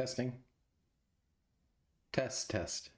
Testing. Test, test.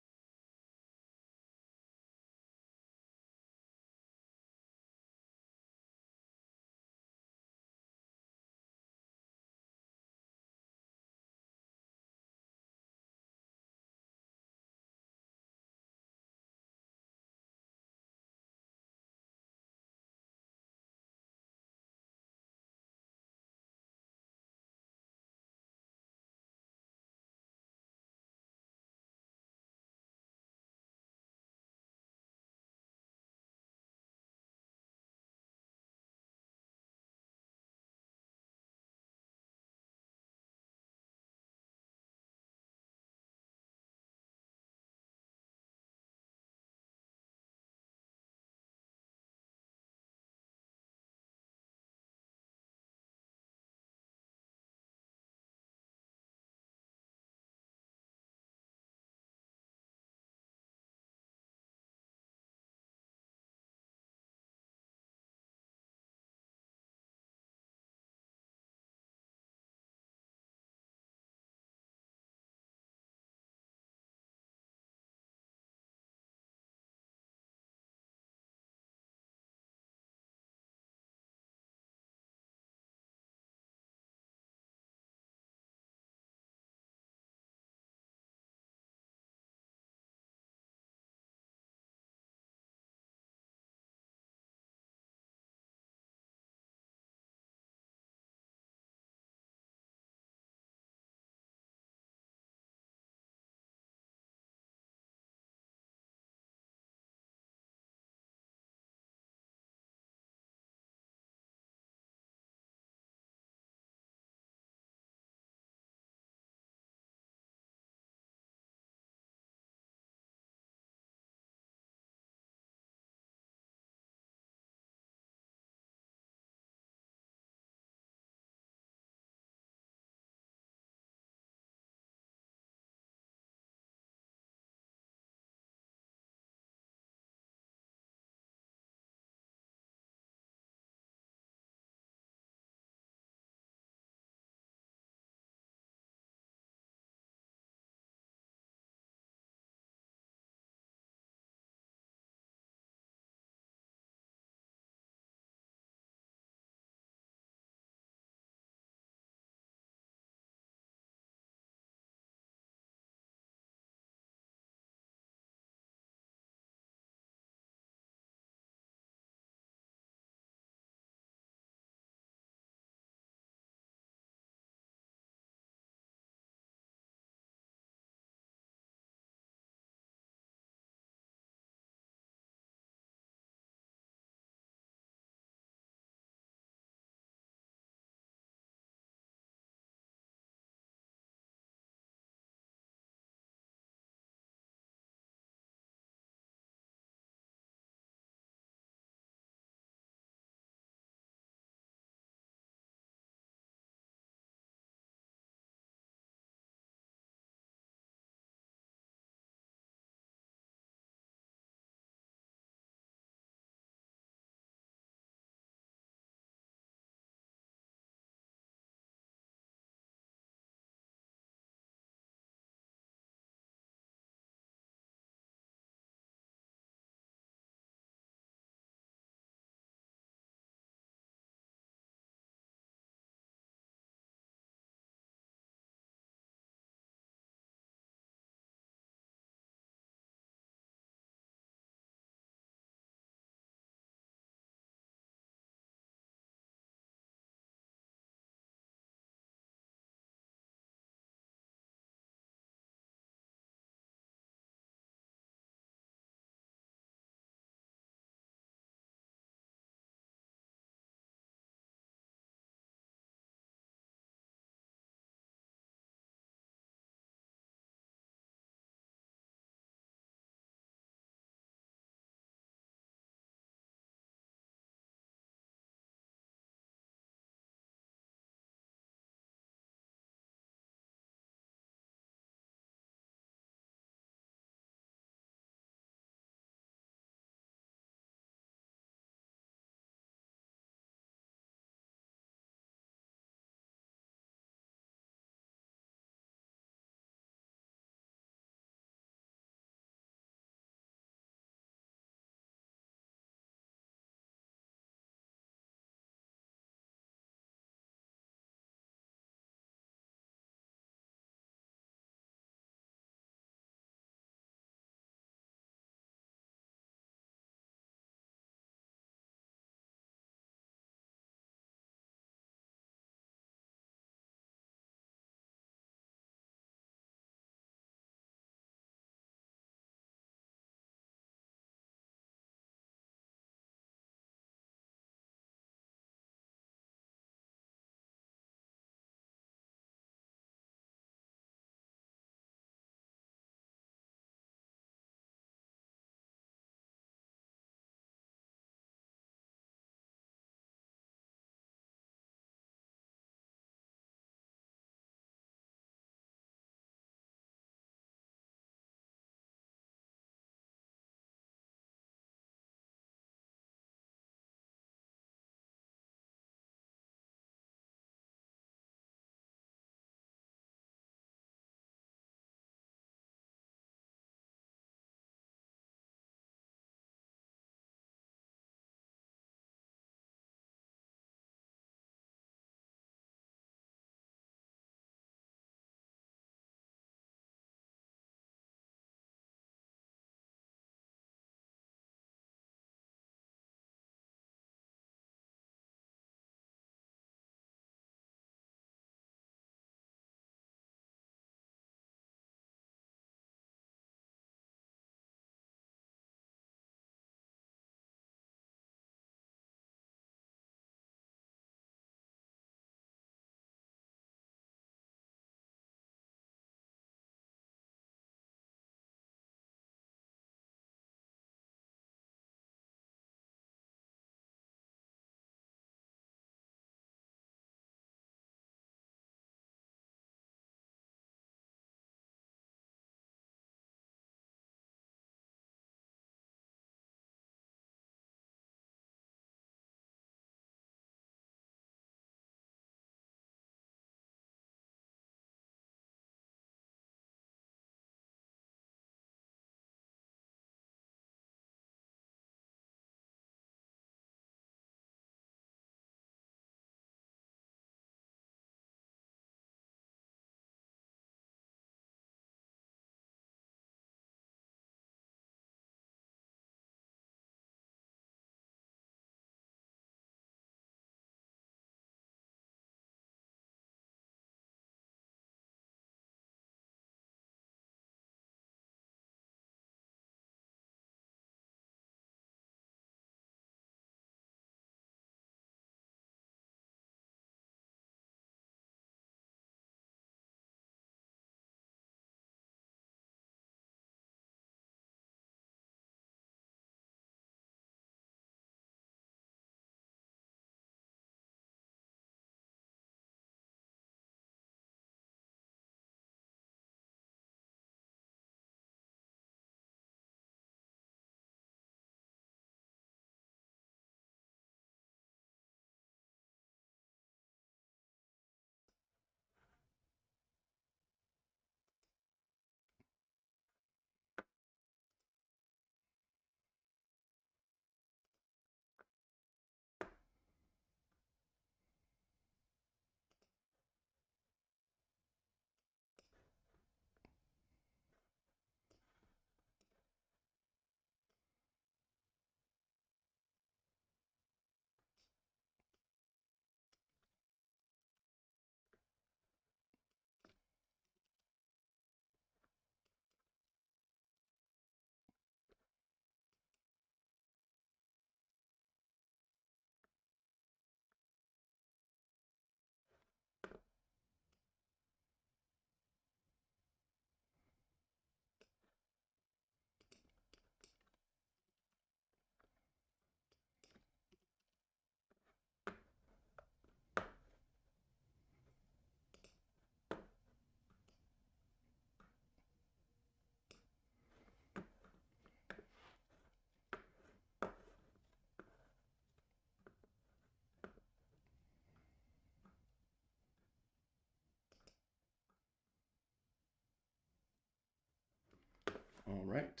All right.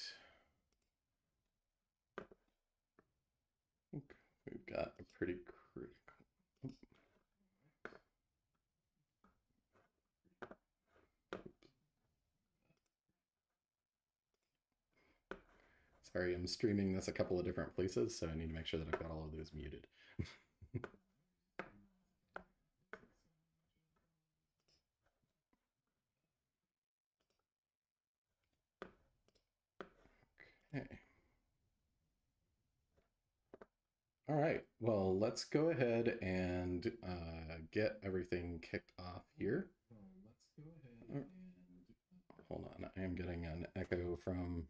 We've got a pretty critical. Sorry, I'm streaming this a couple of different places, so I need to make sure that I've got all of those muted. Okay. All right, well, let's go ahead and get everything kicked off here. Hold on, I am getting an echo from,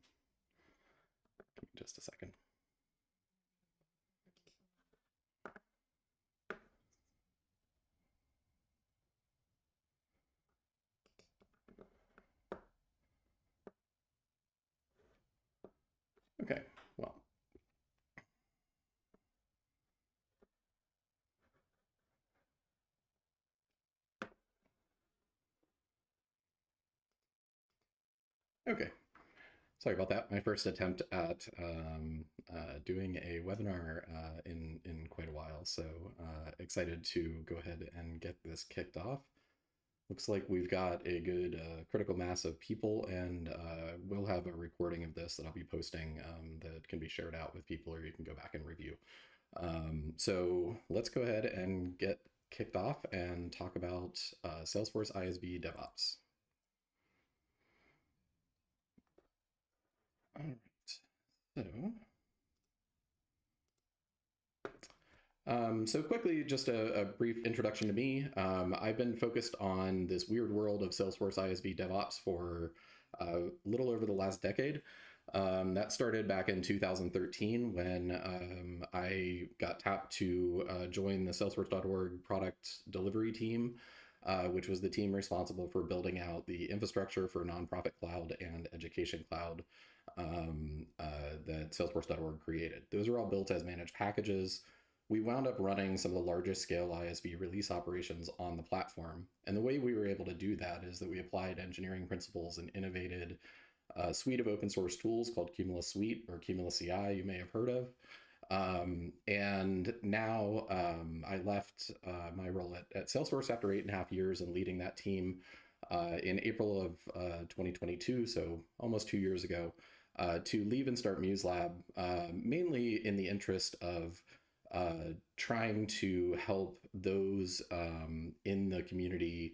give me just a second. Okay, well. Okay, sorry about that. My first attempt at doing a webinar in quite a while, so excited to go ahead and get this kicked off. Looks like we've got a good critical mass of people, and we'll have a recording of this that I'll be posting that can be shared out with people, or you can go back and review. So let's go ahead and get kicked off and talk about Salesforce ISV DevOps. All right, so quickly, just a brief introduction to me. I've been focused on this weird world of Salesforce ISV DevOps for a little over the last decade. That started back in 2013 when I got tapped to join the Salesforce.org product delivery team, which was the team responsible for building out the infrastructure for nonprofit cloud and education cloud that Salesforce.org created. Those are all built as managed packages. We wound up running some of the largest scale ISV release operations on the platform. And the way we were able to do that is that we applied engineering principles and innovated a suite of open source tools called Cumulus Suite or Cumulus CI, you may have heard of. And now I left my role at Salesforce after 8.5 years and leading that team in April of 2022, so almost 2 years ago, to leave and start MuseLab, mainly in the interest of trying to help those in the community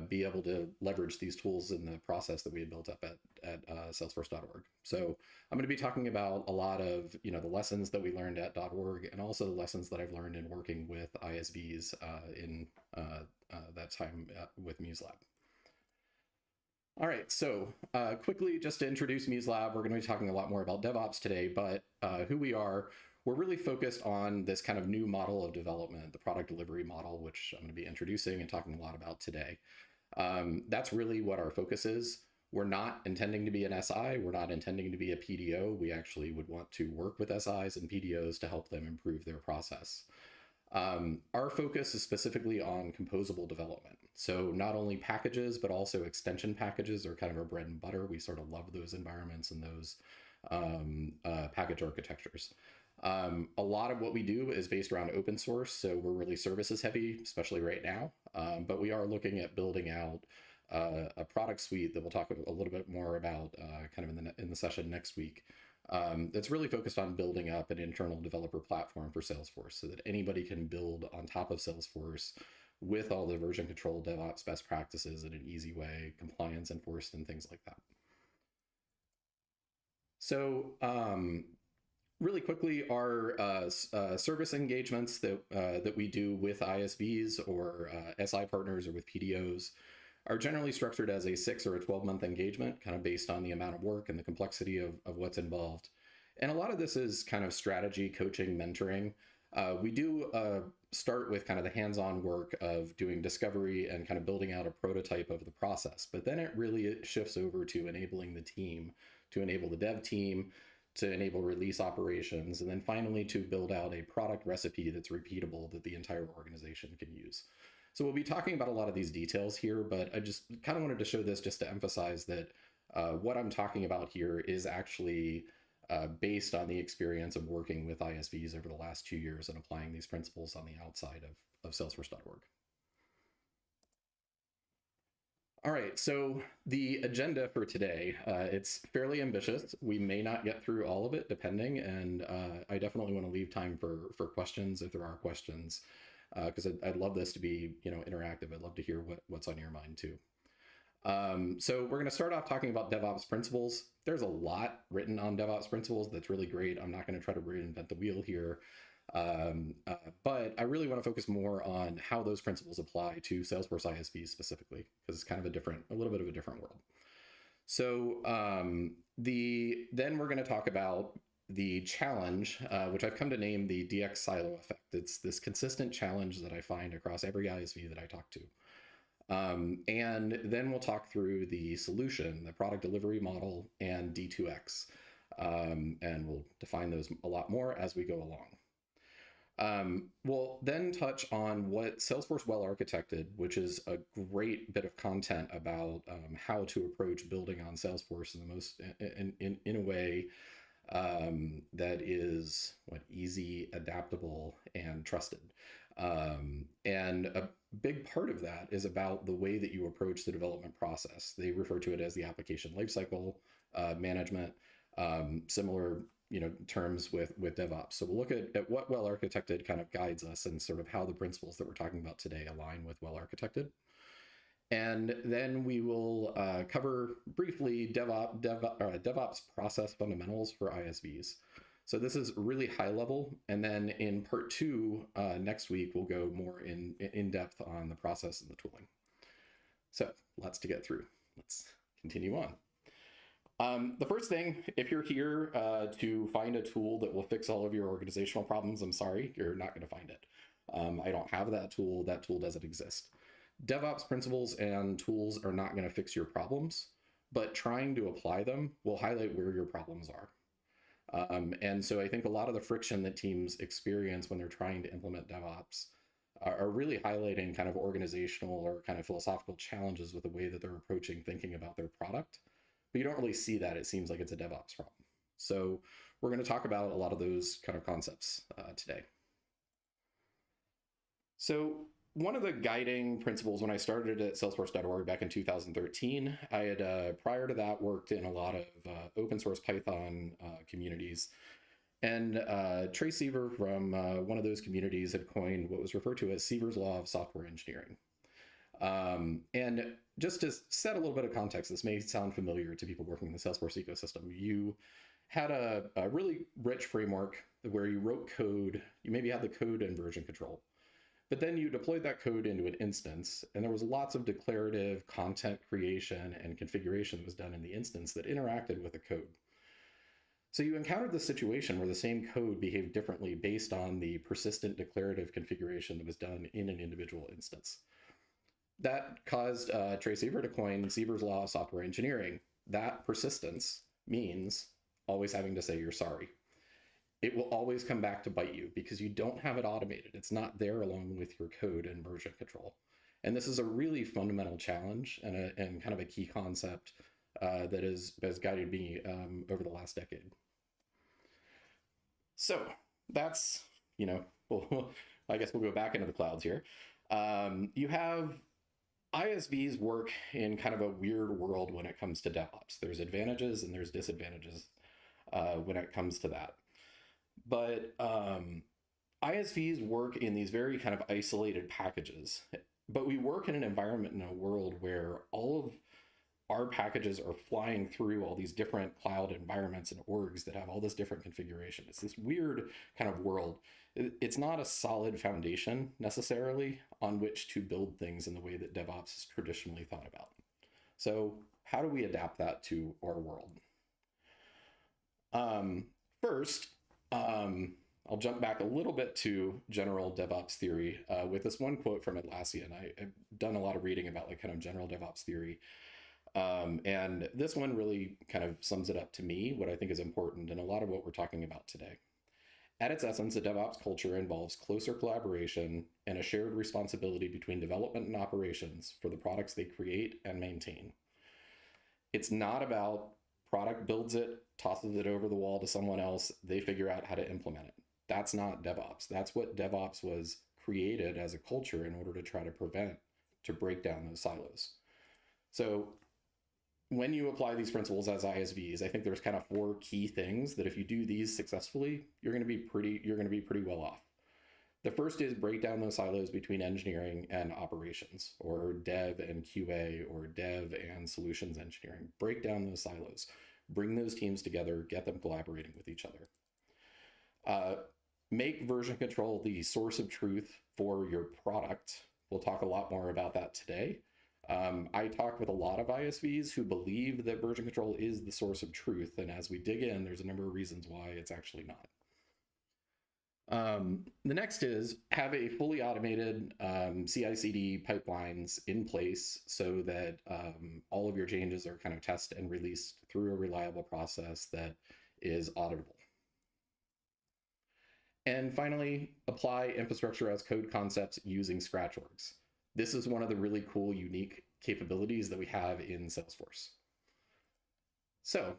be able to leverage these tools in the process that we had built up at Salesforce.org. So I'm going to be talking about a lot of the lessons that we learned at .org, and also the lessons that I've learned in working with ISVs in that time with MuseLab. All right, so quickly, just to introduce MuseLab, we're going to be talking a lot more about DevOps today, but who we are, we're really focused on this kind of new model of development, the product delivery model, which I'm going to be introducing and talking a lot about today. That's really what our focus is. We're not intending to be an SI. We're not intending to be a PDO. We actually would want to work with SIs and PDOs to help them improve their process. Our focus is specifically on composable development. So not only packages, but also extension packages are kind of our bread and butter. We sort of love those environments and those package architectures. A lot of what we do is based around open source, so we're really services heavy, especially right now. But we are looking at building out a product suite that we'll talk a little bit more about kind of in the session next week. That's really focused on building up an internal developer platform for Salesforce so that anybody can build on top of Salesforce with all the version control DevOps best practices in an easy way, compliance enforced and things like that. So really quickly, our service engagements that we do with ISVs or SI partners or with PDOs are generally structured as a 6 or a 12-month engagement, kind of based on the amount of work and the complexity of what's involved. And a lot of this is kind of strategy, coaching, mentoring. We do start with kind of the hands-on work of doing discovery and kind of building out a prototype of the process, but then it really shifts over to enabling the team, to enable the dev team, to enable release operations, and then finally to build out a product recipe that's repeatable that the entire organization can use. So we'll be talking about a lot of these details here, but I just kind of wanted to show this just to emphasize that What I'm talking about here is actually based on the experience of working with ISVs over the last 2 years and applying these principles on the outside of Salesforce.org. All right, so the agenda for today, it's fairly ambitious. We may not get through all of it, depending, and I definitely want to leave time for questions if there are questions, because I'd love this to be interactive. I'd love to hear what's on your mind too. So we're going to start off talking about DevOps principles. There's a lot written on DevOps principles that's really great. I'm not going to try to reinvent the wheel here. But I really want to focus more on how those principles apply to Salesforce ISVs specifically, because it's kind of a little bit of a different world. So then we're going to talk about the challenge, which I've come to name the DX silo effect. It's this consistent challenge that I find across every ISV that I talk to. And then we'll talk through the solution, the product delivery model, and D2X. And we'll define those a lot more as we go along. We'll then touch on what Salesforce Well Architected, which is a great bit of content about how to approach building on Salesforce in the most in a way that is easy, adaptable, and trusted. And a big part of that is about the way that you approach the development process. They refer to it as the application lifecycle management, similar terms with DevOps. So we'll look at what Well Architected kind of guides us and sort of how the principles that we're talking about today align with Well Architected. And then we will cover briefly DevOps process fundamentals for ISVs. So this is really high level. And then in part 2 next week, we'll go more in depth on the process and the tooling. So lots to get through. Let's continue on. The first thing, if you're here to find a tool that will fix all of your organizational problems, I'm sorry, you're not going to find it. I don't have that tool. That tool doesn't exist. DevOps principles and tools are not going to fix your problems, but trying to apply them will highlight where your problems are. And so I think a lot of the friction that teams experience when they're trying to implement DevOps are really highlighting kind of organizational or kind of philosophical challenges with the way that they're approaching thinking about their product. But you don't really see that. It seems like it's a DevOps problem. So we're going to talk about a lot of those kind of concepts today. So one of the guiding principles when I started at Salesforce.org back in 2013, I had prior to that worked in a lot of open source Python communities. And Trey Seaver from one of those communities had coined what was referred to as Seaver's Law of Software Engineering. And just to set a little bit of context, this may sound familiar to people working in the Salesforce ecosystem. You had a really rich framework where you wrote code, you maybe had the code and version control, but then you deployed that code into an instance, and there was lots of declarative content creation and configuration that was done in the instance that interacted with the code. So you encountered the situation where the same code behaved differently based on the persistent declarative configuration that was done in an individual instance. That caused Trey Seaver to coin Seaver's Law of Software Engineering. That persistence means always having to say you're sorry. It will always come back to bite you because you don't have it automated. It's not there along with your code and version control. And this is a really fundamental challenge and kind of a key concept that has guided me over the last decade. So that's, I guess we'll go back into the clouds here. You have ISVs work in kind of a weird world when it comes to DevOps. There's advantages and there's disadvantages when it comes to that. But ISVs work in these very kind of isolated packages. But we work in an environment in a world where all of our packages are flying through all these different cloud environments and orgs that have all this different configuration. It's this weird kind of world. It's not a solid foundation necessarily on which to build things in the way that DevOps is traditionally thought about. So how do we adapt that to our world? First, I'll jump back a little bit to general DevOps theory with this one quote from Atlassian. I've done a lot of reading about kind of general DevOps theory. And this one really kind of sums it up to me, what I think is important and a lot of what we're talking about today. At its essence, a DevOps culture involves closer collaboration and a shared responsibility between development and operations for the products they create and maintain. It's not about product builds it, tosses it over the wall to someone else, they figure out how to implement it. That's not DevOps. That's what DevOps was created as a culture in order to try to break down those silos. So when you apply these principles as ISVs, I think there's kind of 4 key things that if you do these successfully, you're going to be pretty well off. The first is break down those silos between engineering and operations, or dev and QA, or dev and solutions engineering. Break down those silos, bring those teams together, get them collaborating with each other. Make version control the source of truth for your product. We'll talk a lot more about that today. I talk with a lot of ISVs who believe that version control is the source of truth, and as we dig in, there's a number of reasons why it's actually not. The next is have a fully automated CI/CD pipelines in place so that all of your changes are kind of tested and released through a reliable process that is auditable. And finally, apply infrastructure as code concepts using scratchworks. This is one of the really cool, unique capabilities that we have in Salesforce. So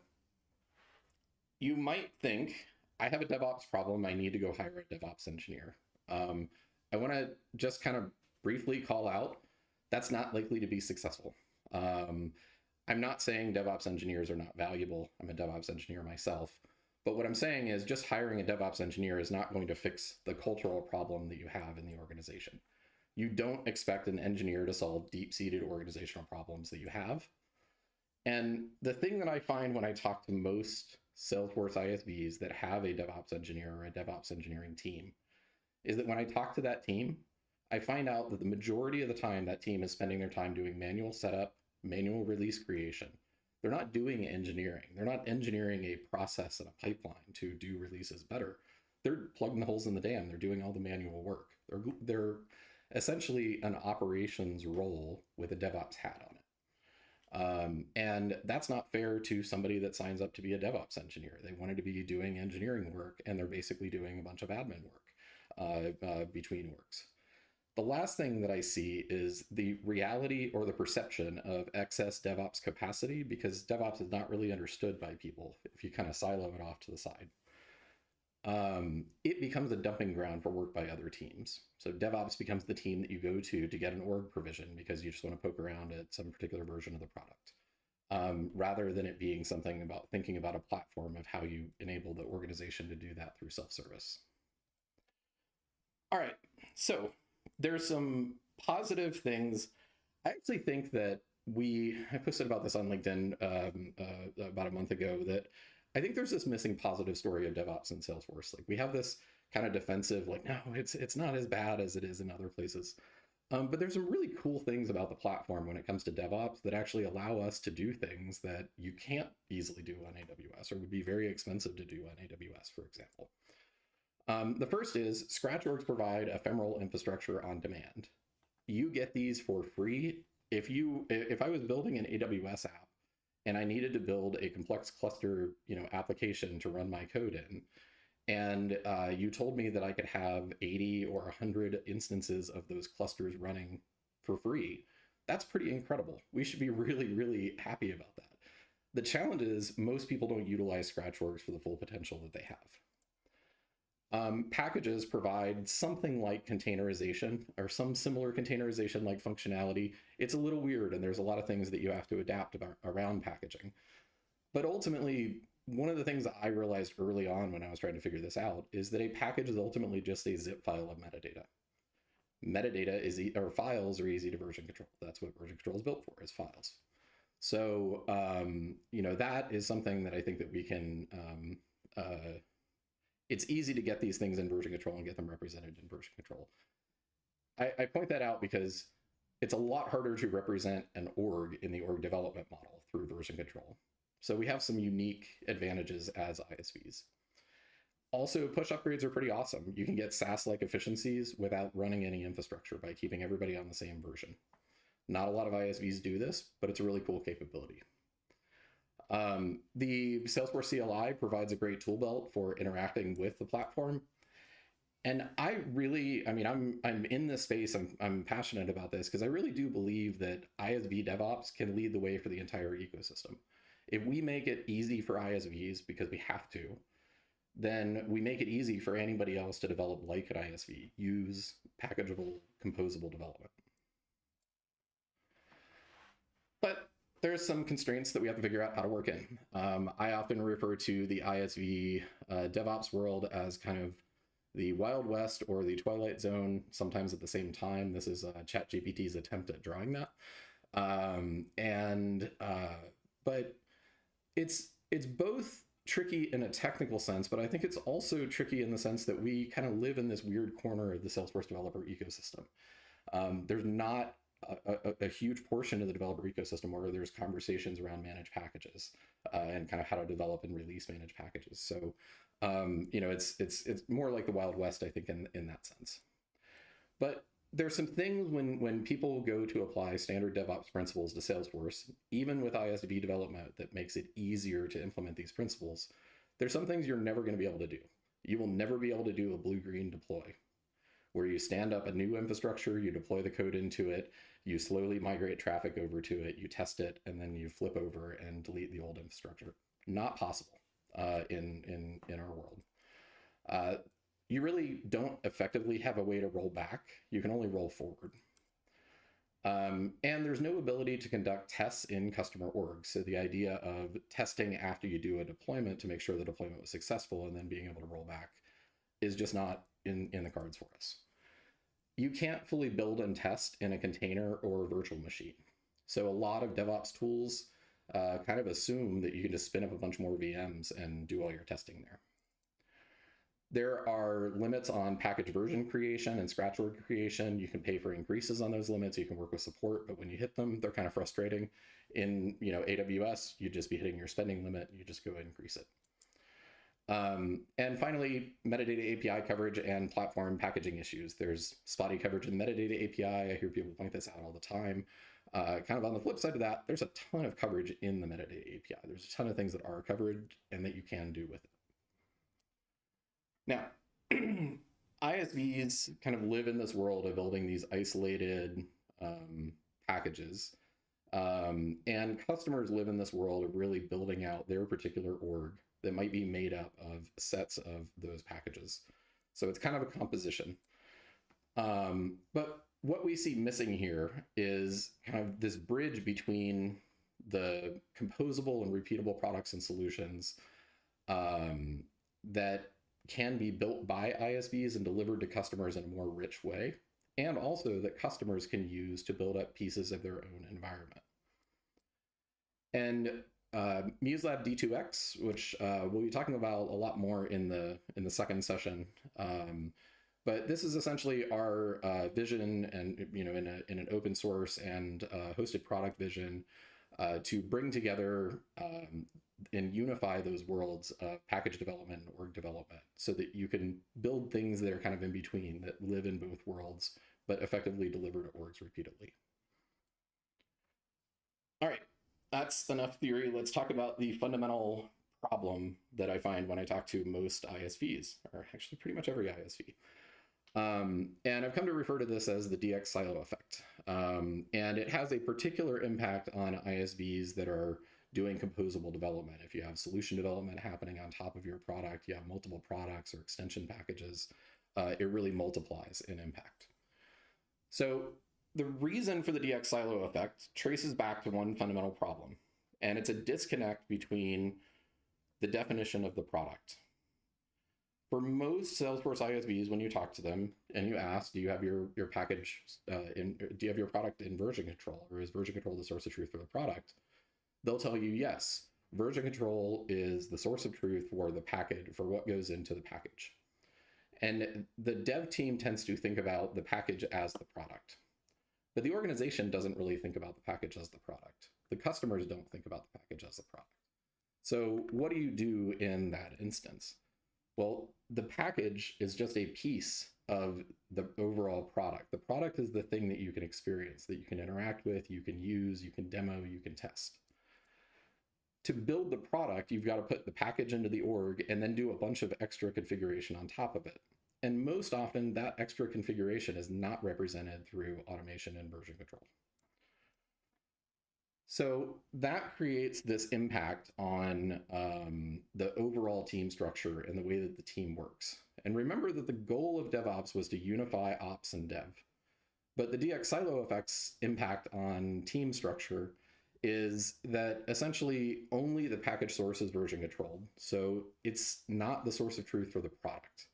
you might think, I have a DevOps problem, I need to go hire a DevOps engineer. I want to just kind of briefly call out, that's not likely to be successful. I'm not saying DevOps engineers are not valuable. I'm a DevOps engineer myself. But what I'm saying is just hiring a DevOps engineer is not going to fix the cultural problem that you have in the organization. You don't expect an engineer to solve deep-seated organizational problems that you have. And the thing that I find when I talk to most Salesforce ISVs that have a DevOps engineer or a DevOps engineering team is that when I talk to that team, I find out that the majority of the time that team is spending their time doing manual setup, manual release creation. They're not doing engineering. They're not engineering a process and a pipeline to do releases better. They're plugging the holes in the dam. They're doing all the manual work. They're essentially an operations role with a DevOps hat on it. And that's not fair to somebody that signs up to be a DevOps engineer. They wanted to be doing engineering work, and they're basically doing a bunch of admin work between works. The last thing that I see is the reality or the perception of excess DevOps capacity, because DevOps is not really understood by people if you kind of silo it off to the side. It becomes a dumping ground for work by other teams. So DevOps becomes the team that you go to get an org provision because you just want to poke around at some particular version of the product, rather than it being something about thinking about a platform of how you enable the organization to do that through self-service. All right, so there's some positive things. I actually think that I posted about this on LinkedIn about a month ago, that I think there's this missing positive story of DevOps in Salesforce. Like, we have this kind of defensive, like, no, it's not as bad as it is in other places. But there's some really cool things about the platform when it comes to DevOps that actually allow us to do things that you can't easily do on AWS, or would be very expensive to do on AWS, for example. The first is Scratchworks provide ephemeral infrastructure on demand. You get these for free. If I was building an AWS app and I needed to build a complex cluster, application to run my code in, and you told me that I could have 80 or 100 instances of those clusters running for free, that's pretty incredible. We should be really, really happy about that. The challenge is most people don't utilize Scratchworks for the full potential that they have. Packages provide something like containerization or some similar containerization like functionality. It's a little weird, and there's a lot of things that you have to adapt around packaging. But ultimately, one of the things that I realized early on when I was trying to figure this out is that a package is ultimately just a zip file of metadata. Metadata or files are easy to version control. That's what version control is built for, is files. So, that is something that I think that we can, it's easy to get these things in version control and get them represented in version control. I point that out because it's a lot harder to represent an org in the org development model through version control. So we have some unique advantages as ISVs. Also, push upgrades are pretty awesome. You can get SaaS-like efficiencies without running any infrastructure by keeping everybody on the same version. Not a lot of ISVs do this, but it's a really cool capability. The Salesforce CLI provides a great tool belt for interacting with the platform. And I'm in this space. I'm passionate about this because I really do believe that ISV DevOps can lead the way for the entire ecosystem. If we make it easy for ISVs because we have to, then we make it easy for anybody else to develop like an ISV, use packageable, composable development. But there's some constraints that we have to figure out how to work in. I often refer to the ISV DevOps world as kind of the Wild West or the Twilight Zone, sometimes at the same time. This is ChatGPT's attempt at drawing that. But it's both tricky in a technical sense, but I think it's also tricky in the sense that we kind of live in this weird corner of the Salesforce developer ecosystem. There's not a huge portion of the developer ecosystem where there's conversations around managed packages and kind of how to develop and release managed packages. So, it's more like the Wild West, I think, in that sense. But there's some things when people go to apply standard DevOps principles to Salesforce, even with ISV development, that makes it easier to implement these principles. There's some things you're never going to be able to do. You will never be able to do a blue-green deploy, where you stand up a new infrastructure, you deploy the code into it, you slowly migrate traffic over to it, you test it, and then you flip over and delete the old infrastructure. Not possible in our world. You really don't effectively have a way to roll back. You can only roll forward. And there's no ability to conduct tests in customer orgs. So the idea of testing after you do a deployment to make sure the deployment was successful and then being able to roll back is just not in the cards for us. You can't fully build and test in a container or a virtual machine. So a lot of DevOps tools kind of assume that you can just spin up a bunch more VMs and do all your testing there. There are limits on package version creation and scratch org creation. You can pay for increases on those limits. You can work with support, but when you hit them, they're kind of frustrating. In AWS, you'd just be hitting your spending limit. You just go and increase it. And finally, metadata API coverage and platform packaging issues. There's spotty coverage in metadata API. I hear people point this out all the time. Kind of on the flip side of that, there's a ton of coverage in the metadata API. There's a ton of things that are covered and that you can do with it. Now, ISVs kind of live in this world of building these isolated packages. And customers live in this world of really building out their particular org that might be made up of sets of those packages. So it's kind of a composition. But what we see missing here is kind of this bridge between the composable and repeatable products and solutions that can be built by ISVs and delivered to customers in a more rich way, and also that customers can use to build up pieces of their own environment. And MuseLab D2X, which we'll be talking about a lot more in the second session, but this is essentially our vision, and in an open source and hosted product vision to bring together and unify those worlds of package development and org development so that you can build things that are kind of in between, that live in both worlds, but effectively deliver to orgs repeatedly. All right, that's enough theory. Let's talk about the fundamental problem that I find when I talk to most ISVs, or actually pretty much every ISV. And I've come to refer to this as the DX silo effect. And it has a particular impact on ISVs that are doing composable development. If you have solution development happening on top of your product, you have multiple products or extension packages, it really multiplies in impact. So the reason for the DX silo effect traces back to one fundamental problem, and it's a disconnect between the definition of the product. For most Salesforce ISVs, when you talk to them and you ask, do you have your package do you have your product in version control, or is version control the source of truth for the product? They'll tell you yes. Version control is the source of truth for the package, for what goes into the package. And the dev team tends to think about the package as the product, but the organization doesn't really think about the package as the product. The customers don't think about the package as the product. So what do you do in that instance? Well, the package is just a piece of the overall product. The product is the thing that you can experience, that you can interact with, you can use, you can demo, you can test. To build the product, you've got to put the package into the org and then do a bunch of extra configuration on top of it. And most often that extra configuration is not represented through automation and version control. So that creates this impact on the overall team structure and the way that the team works. And remember that the goal of DevOps was to unify ops and dev. But the DX silo effect's impact on team structure is that essentially only the package source is version controlled. So it's not the source of truth for the product.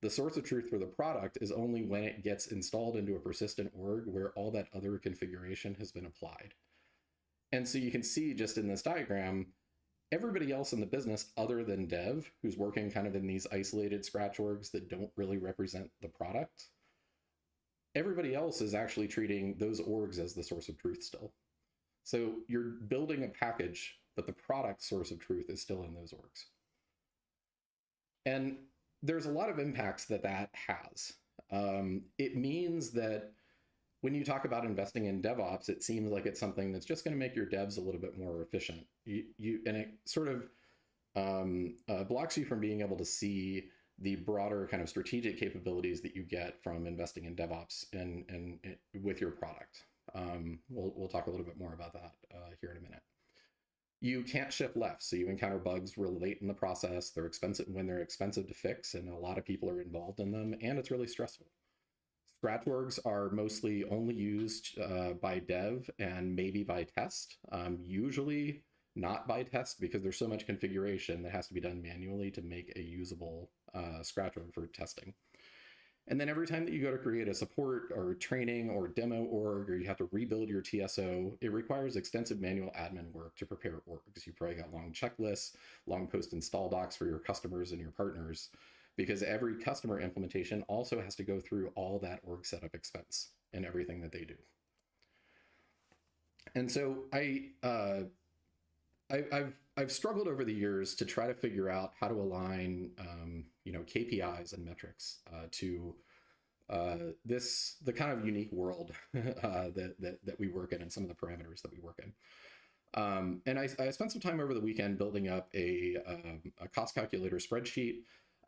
The source of truth for the product is only when it gets installed into a persistent org where all that other configuration has been applied. And so you can see just in this diagram, everybody else in the business other than dev, who's working kind of in these isolated scratch orgs that don't really represent the product, everybody else is actually treating those orgs as the source of truth still. So you're building a package, but the product source of truth is still in those orgs. And there's a lot of impacts that that has. It means that when you talk about investing in DevOps, it seems like it's something that's just going to make your devs a little bit more efficient. And it sort of blocks you from being able to see the broader kind of strategic capabilities that you get from investing in DevOps and with your product. We'll talk a little bit more about that here in a minute. You can't shift left, so you encounter bugs real late in the process. They're expensive when they're expensive to fix, and a lot of people are involved in them, and it's really stressful. Scratch orgs are mostly only used by dev and maybe by test, usually not by test because there's so much configuration that has to be done manually to make a usable scratch org for testing. And then every time that you go to create a support or training or demo org, or you have to rebuild your TSO, it requires extensive manual admin work to prepare orgs. You probably got long checklists, long post-install docs for your customers and your partners, because every customer implementation also has to go through all that org setup expense and everything that they do. And so I've struggled over the years to try to figure out how to align KPIs and metrics to the kind of unique world that we work in and some of the parameters that we work in. And I spent some time over the weekend building up a cost calculator spreadsheet.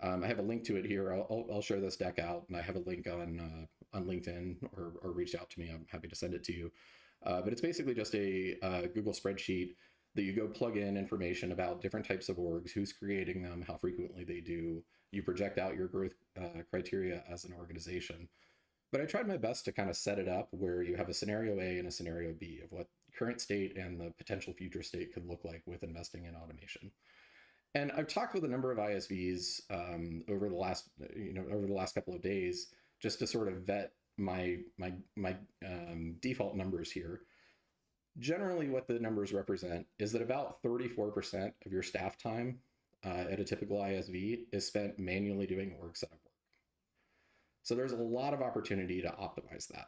I have a link to it here. I'll share this deck out, and I have a link on LinkedIn, or reach out to me. I'm happy to send it to you. But it's basically just a Google spreadsheet that you go plug in information about different types of orgs, who's creating them, how frequently they do. You project out your growth criteria as an organization. But I tried my best to kind of set it up where you have a scenario A and a scenario B of what current state and the potential future state could look like with investing in automation. And I've talked with a number of ISVs over the last couple of days just to sort of vet my default numbers here. Generally, what the numbers represent is that about 34% of your staff time at a typical ISV is spent manually doing org setup work. So there's a lot of opportunity to optimize that.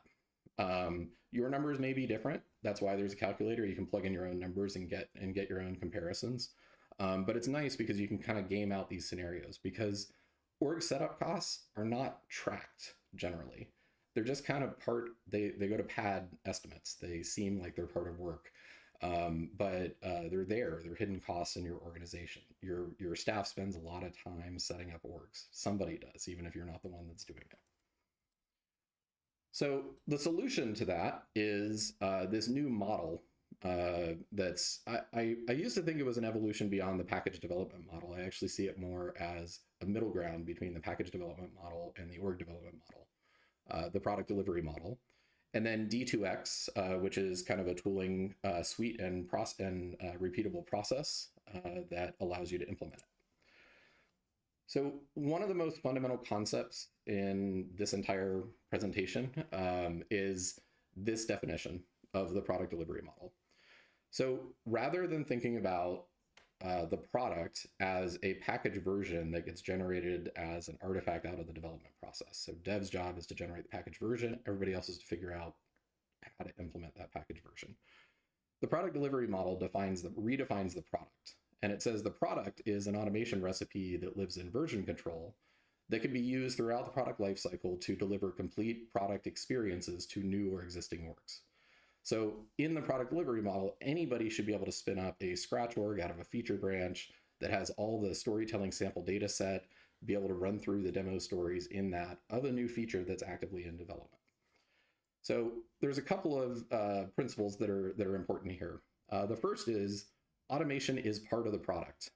Your numbers may be different. That's why there's a calculator. You can plug in your own numbers and get your own comparisons. But it's nice because you can kind of game out these scenarios, because org setup costs are not tracked generally. They're just kind of they go to pad estimates. They seem like they're part of work, but they're hidden costs in your organization. Your staff spends a lot of time setting up orgs. Somebody does, even if you're not the one that's doing it. So the solution to that is this new model that's, I used to think it was an evolution beyond the package development model. I actually see it more as a middle ground between the package development model and the org development model. The product delivery model, and then D2X, which is kind of a tooling suite and repeatable process that allows you to implement it. So one of the most fundamental concepts in this entire presentation is this definition of the product delivery model. So rather than thinking about the product as a package version that gets generated as an artifact out of the development process. So dev's job is to generate the package version. Everybody else is to figure out how to implement that package version. The product delivery model redefines the product. And it says the product is an automation recipe that lives in version control that can be used throughout the product lifecycle to deliver complete product experiences to new or existing orgs. So in the product delivery model, anybody should be able to spin up a scratch org out of a feature branch that has all the storytelling sample data set, be able to run through the demo stories in that of a new feature that's actively in development. So there's a couple of principles that are important here. The first is automation is part of the product.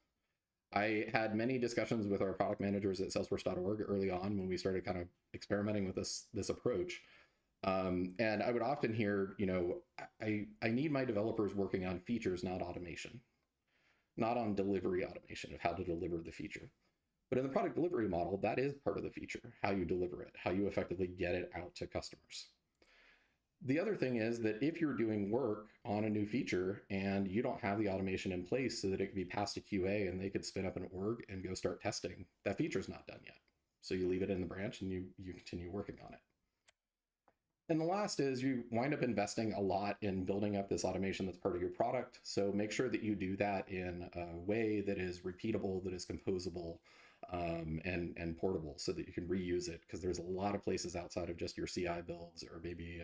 I had many discussions with our product managers at Salesforce.org early on when we started kind of experimenting with this approach. And I would often hear, I need my developers working on features, not automation, not on delivery automation of how to deliver the feature. But in the product delivery model, that is part of the feature, how you deliver it, how you effectively get it out to customers. The other thing is that if you're doing work on a new feature and you don't have the automation in place so that it can be passed to QA and they could spin up an org and go start testing, that feature's not done yet. So you leave it in the branch and you continue working on it. And the last is you wind up investing a lot in building up this automation that's part of your product. So make sure that you do that in a way that is repeatable, that is composable, and portable so that you can reuse it, because there's a lot of places outside of just your CI builds or maybe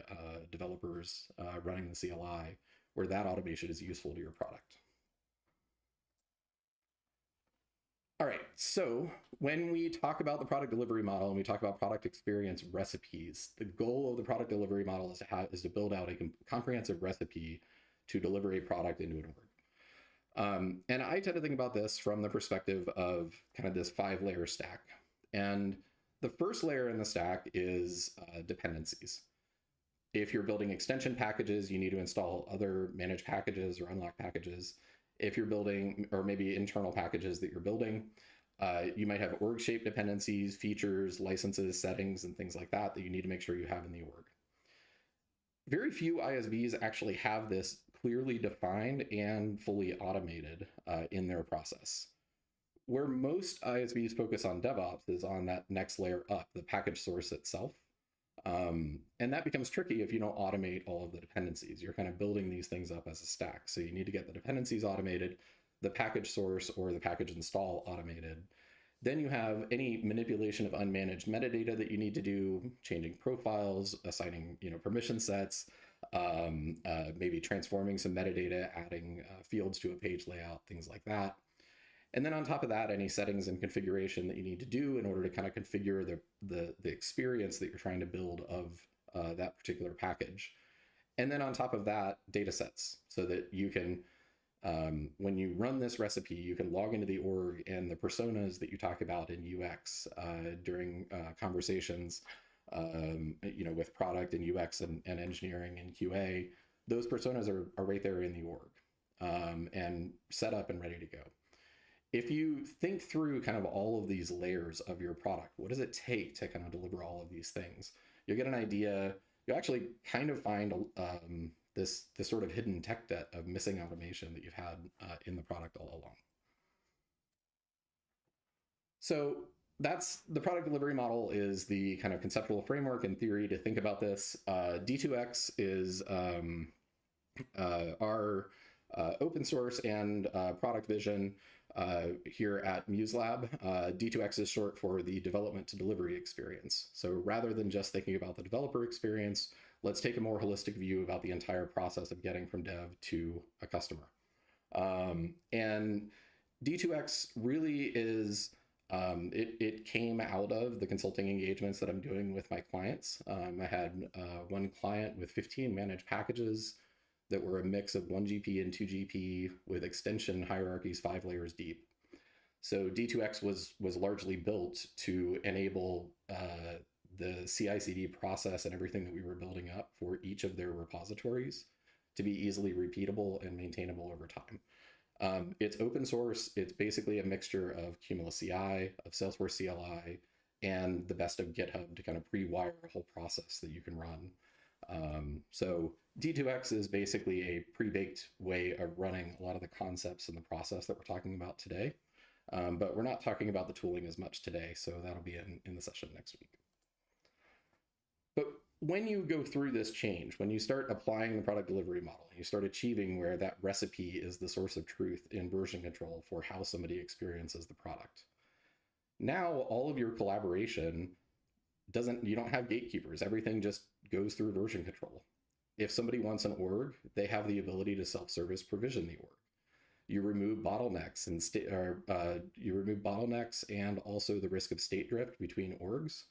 developers running the CLI where that automation is useful to your product. All right, so when we talk about the product delivery model and we talk about product experience recipes, the goal of the product delivery model is to build out a comprehensive recipe to deliver a product into an org. And I tend to think about this from the perspective of kind of this 5-layer stack. And the first layer in the stack is dependencies. If you're building extension packages, you need to install other managed packages or unlock packages. If you're building, or maybe internal packages that you're building, you might have org shape dependencies, features, licenses, settings, and things like that you need to make sure you have in the org. Very few ISVs actually have this clearly defined and fully automated in their process. Where most ISVs focus on DevOps is on that next layer up, the package source itself. And that becomes tricky if you don't automate all of the dependencies. You're kind of building these things up as a stack. So you need to get the dependencies automated, the package source or the package install automated. Then you have any manipulation of unmanaged metadata that you need to do, changing profiles, assigning permission sets, maybe transforming some metadata, adding fields to a page layout, things like that. And then on top of that, any settings and configuration that you need to do in order to kind of configure the experience that you're trying to build of that particular package. And then on top of that, data sets, so that you can, when you run this recipe, you can log into the org and the personas that you talk about in UX during conversations, with product and UX and engineering and QA. Those personas are right there in the org and set up and ready to go. If you think through kind of all of these layers of your product, what does it take to kind of deliver all of these things? You'll get an idea. You'll actually kind of find this sort of hidden tech debt of missing automation that you've had in the product all along. So that's the product delivery model, is the kind of conceptual framework and theory to think about this. D2X is our open source and product vision here at MuseLab. D2X is short for the development to delivery experience. So rather than just thinking about the developer experience, let's take a more holistic view about the entire process of getting from dev to a customer. And D2X really is, it came out of the consulting engagements that I'm doing with my clients. I had one client with 15 managed packages that were a mix of 1GP and 2GP with extension hierarchies 5 layers deep. So D2X was largely built to enable the CI/CD process and everything that we were building up for each of their repositories to be easily repeatable and maintainable over time. It's open source. It's basically a mixture of Cumulus CI, of Salesforce CLI, and the best of GitHub to kind of pre-wire a whole process that you can run. So D2X is basically a pre-baked way of running a lot of the concepts and the process that we're talking about today. But we're not talking about the tooling as much today, so that'll be in the session next week. But when you go through this change, when you start applying the product delivery model, you start achieving where that recipe is the source of truth in version control for how somebody experiences the product. Now, all of your collaboration you don't have gatekeepers. Everything just goes through version control. If somebody wants an org, they have the ability to self-service provision the org. You remove bottlenecks and you remove bottlenecks and also the risk of state drift between orgs.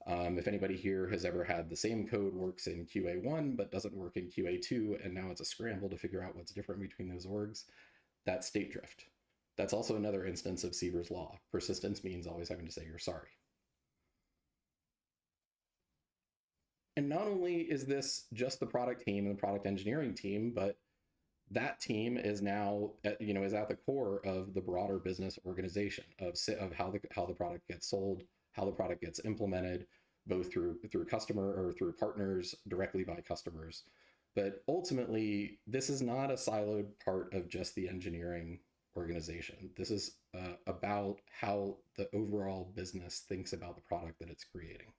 If anybody here has ever had the same code works in QA1 but doesn't work in QA2, and now it's a scramble to figure out what's different between those orgs, that's state drift. That's also another instance of Seever's law. Persistence means always having to say you're sorry. And not only is this just the product team and the product engineering team, but that team is now, is at the core of the broader business organization of how the product gets sold, how the product gets implemented, both through customer or through partners, directly by customers. But ultimately, this is not a siloed part of just the engineering organization. This is about how the overall business thinks about the product that it's creating.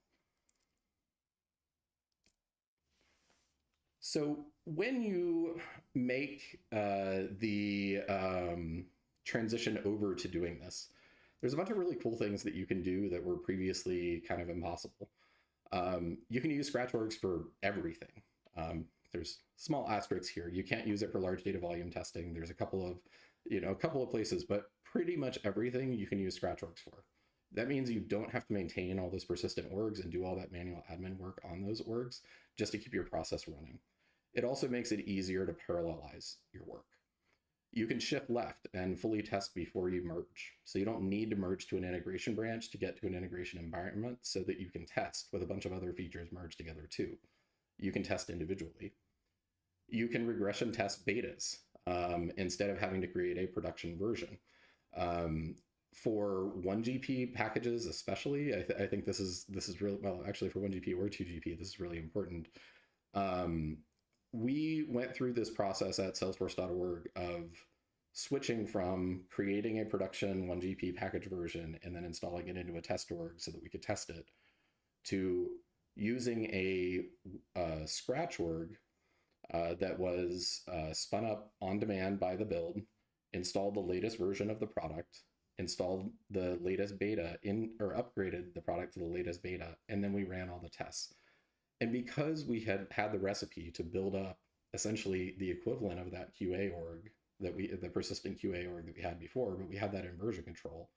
So when you make the transition over to doing this, there's a bunch of really cool things that you can do that were previously kind of impossible. You can use scratch orgs for everything. There's small asterisks here. You can't use it for large data volume testing. There's a couple of places, but pretty much everything you can use scratch orgs for. That means you don't have to maintain all those persistent orgs and do all that manual admin work on those orgs just to keep your process running. It also makes it easier to parallelize your work. You can shift left and fully test before you merge. So you don't need to merge to an integration branch to get to an integration environment so that you can test with a bunch of other features merged together too. You can test individually. You can regression test betas instead of having to create a production version. For 1GP packages especially, I think this is really, well, actually for 1GP or 2GP, this is really important. We went through this process at salesforce.org of switching from creating a production 1GP package version and then installing it into a test org so that we could test it, to using a scratch org that was spun up on demand by the build, installed the latest version of the product, installed the latest beta or upgraded the product to the latest beta, and then we ran all the tests. And because we had the recipe to build up essentially the equivalent of that QA org the persistent QA org that we had before, but we had that in version control,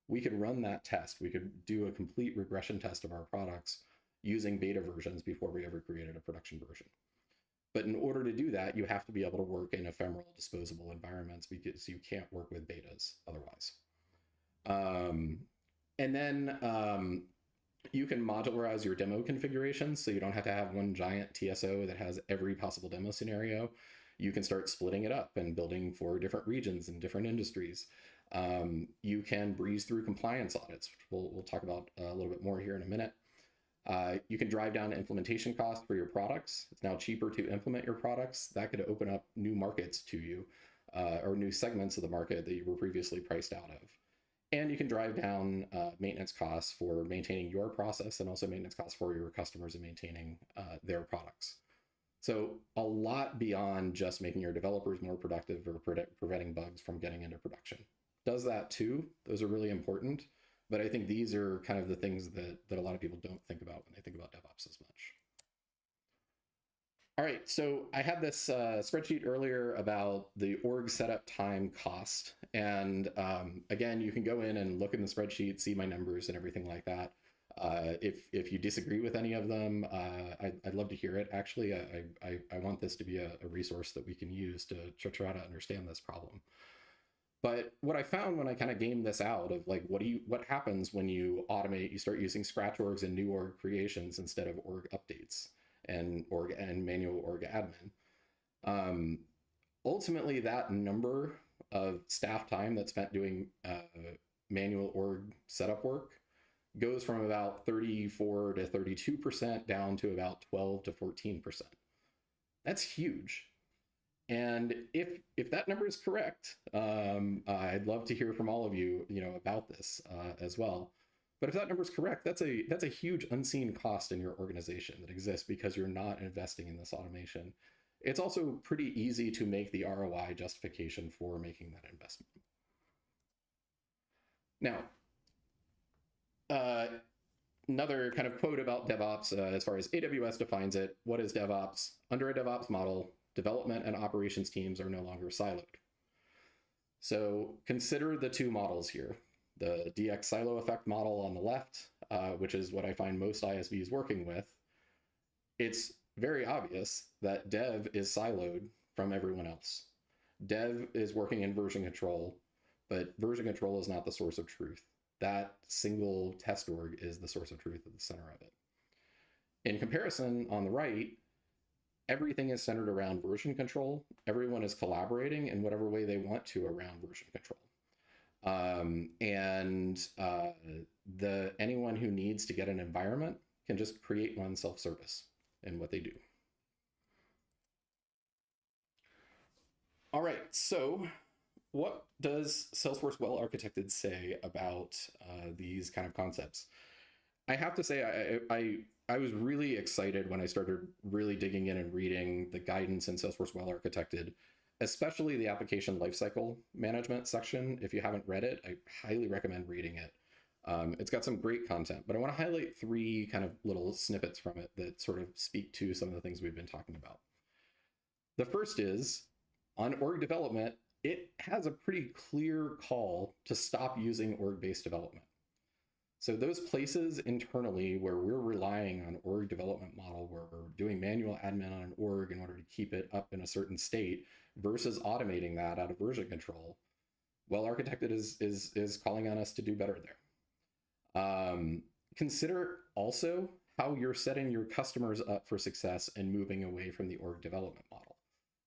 we could run that test. We could do a complete regression test of our products using beta versions before we ever created a production version. But in order to do that, you have to be able to work in ephemeral, disposable environments because you can't work with betas otherwise. And then you can modularize your demo configurations, so you don't have to have one giant TSO that has every possible demo scenario. You can start splitting it up and building for different regions and different industries. You can breeze through compliance audits, which we'll talk about a little bit more here in a minute. You can drive down implementation costs for your products. It's now cheaper to implement your products. That could open up new markets to you, or new segments of the market that you were previously priced out of. And you can drive down maintenance costs for maintaining your process, and also maintenance costs for your customers and maintaining their products. So a lot beyond just making your developers more productive or preventing bugs from getting into production. Does that too. Those are really important. But I think these are kind of the things that a lot of people don't think about when they think about DevOps as much. All right, so I had this spreadsheet earlier about the org setup time cost. And again, you can go in and look in the spreadsheet, see my numbers and everything like that. If you disagree with any of them, I'd love to hear it. Actually, I want this to be a resource that we can use to try to understand this problem. But what I found when I kind of gamed this out of like, what happens when you automate, you start using scratch orgs and new org creations instead of org updates and manual org admin. Ultimately, that number of staff time that's spent doing manual org setup work goes from about 34 to 32% down to about 12 to 14%. That's huge. And if that number is correct, I'd love to hear from all of you, about this as well. But if that number is correct, that's a huge unseen cost in your organization that exists because you're not investing in this automation. It's also pretty easy to make the ROI justification for making that investment. Now, another kind of quote about DevOps, as far as AWS defines it, what is DevOps? Under a DevOps model, development and operations teams are no longer siloed. So consider the two models here. The DX silo effect model on the left, which is what I find most ISVs working with. It's very obvious that dev is siloed from everyone else. Dev is working in version control, but version control is not the source of truth. That single test org is the source of truth at the center of it. In comparison, on the right, everything is centered around version control. Everyone is collaborating in whatever way they want to around version control. Anyone who needs to get an environment can just create one self-service in what they do. All right, so what does Salesforce Well Architected say about these kind of concepts? I have to say, I was really excited when I started really digging in and reading the guidance in Salesforce Well Architected, especially the application lifecycle management section. If you haven't read it, I highly recommend reading it. It's got some great content, but I want to highlight three kind of little snippets from it that sort of speak to some of the things we've been talking about. The first is, on org development, it has a pretty clear call to stop using org-based development. So those places internally where we're relying on org development model, where we're doing manual admin on an org in order to keep it up in a certain state versus automating that out of version control, Well Architected is calling on us to do better there. Consider also how you're setting your customers up for success and moving away from the org development model.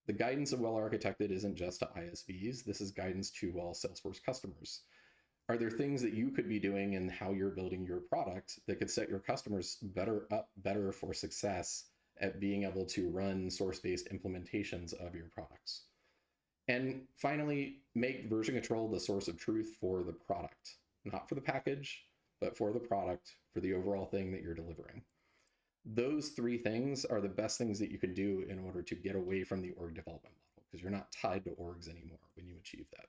The guidance of Well Architected isn't just to ISVs. This is guidance to all Salesforce customers. Are there things that you could be doing in how you're building your product that could set your customers better for success at being able to run source-based implementations of your products? And finally, make version control the source of truth for the product, not for the package, but for the product, for the overall thing that you're delivering. Those three things are the best things that you can do in order to get away from the org development model, because you're not tied to orgs anymore when you achieve that.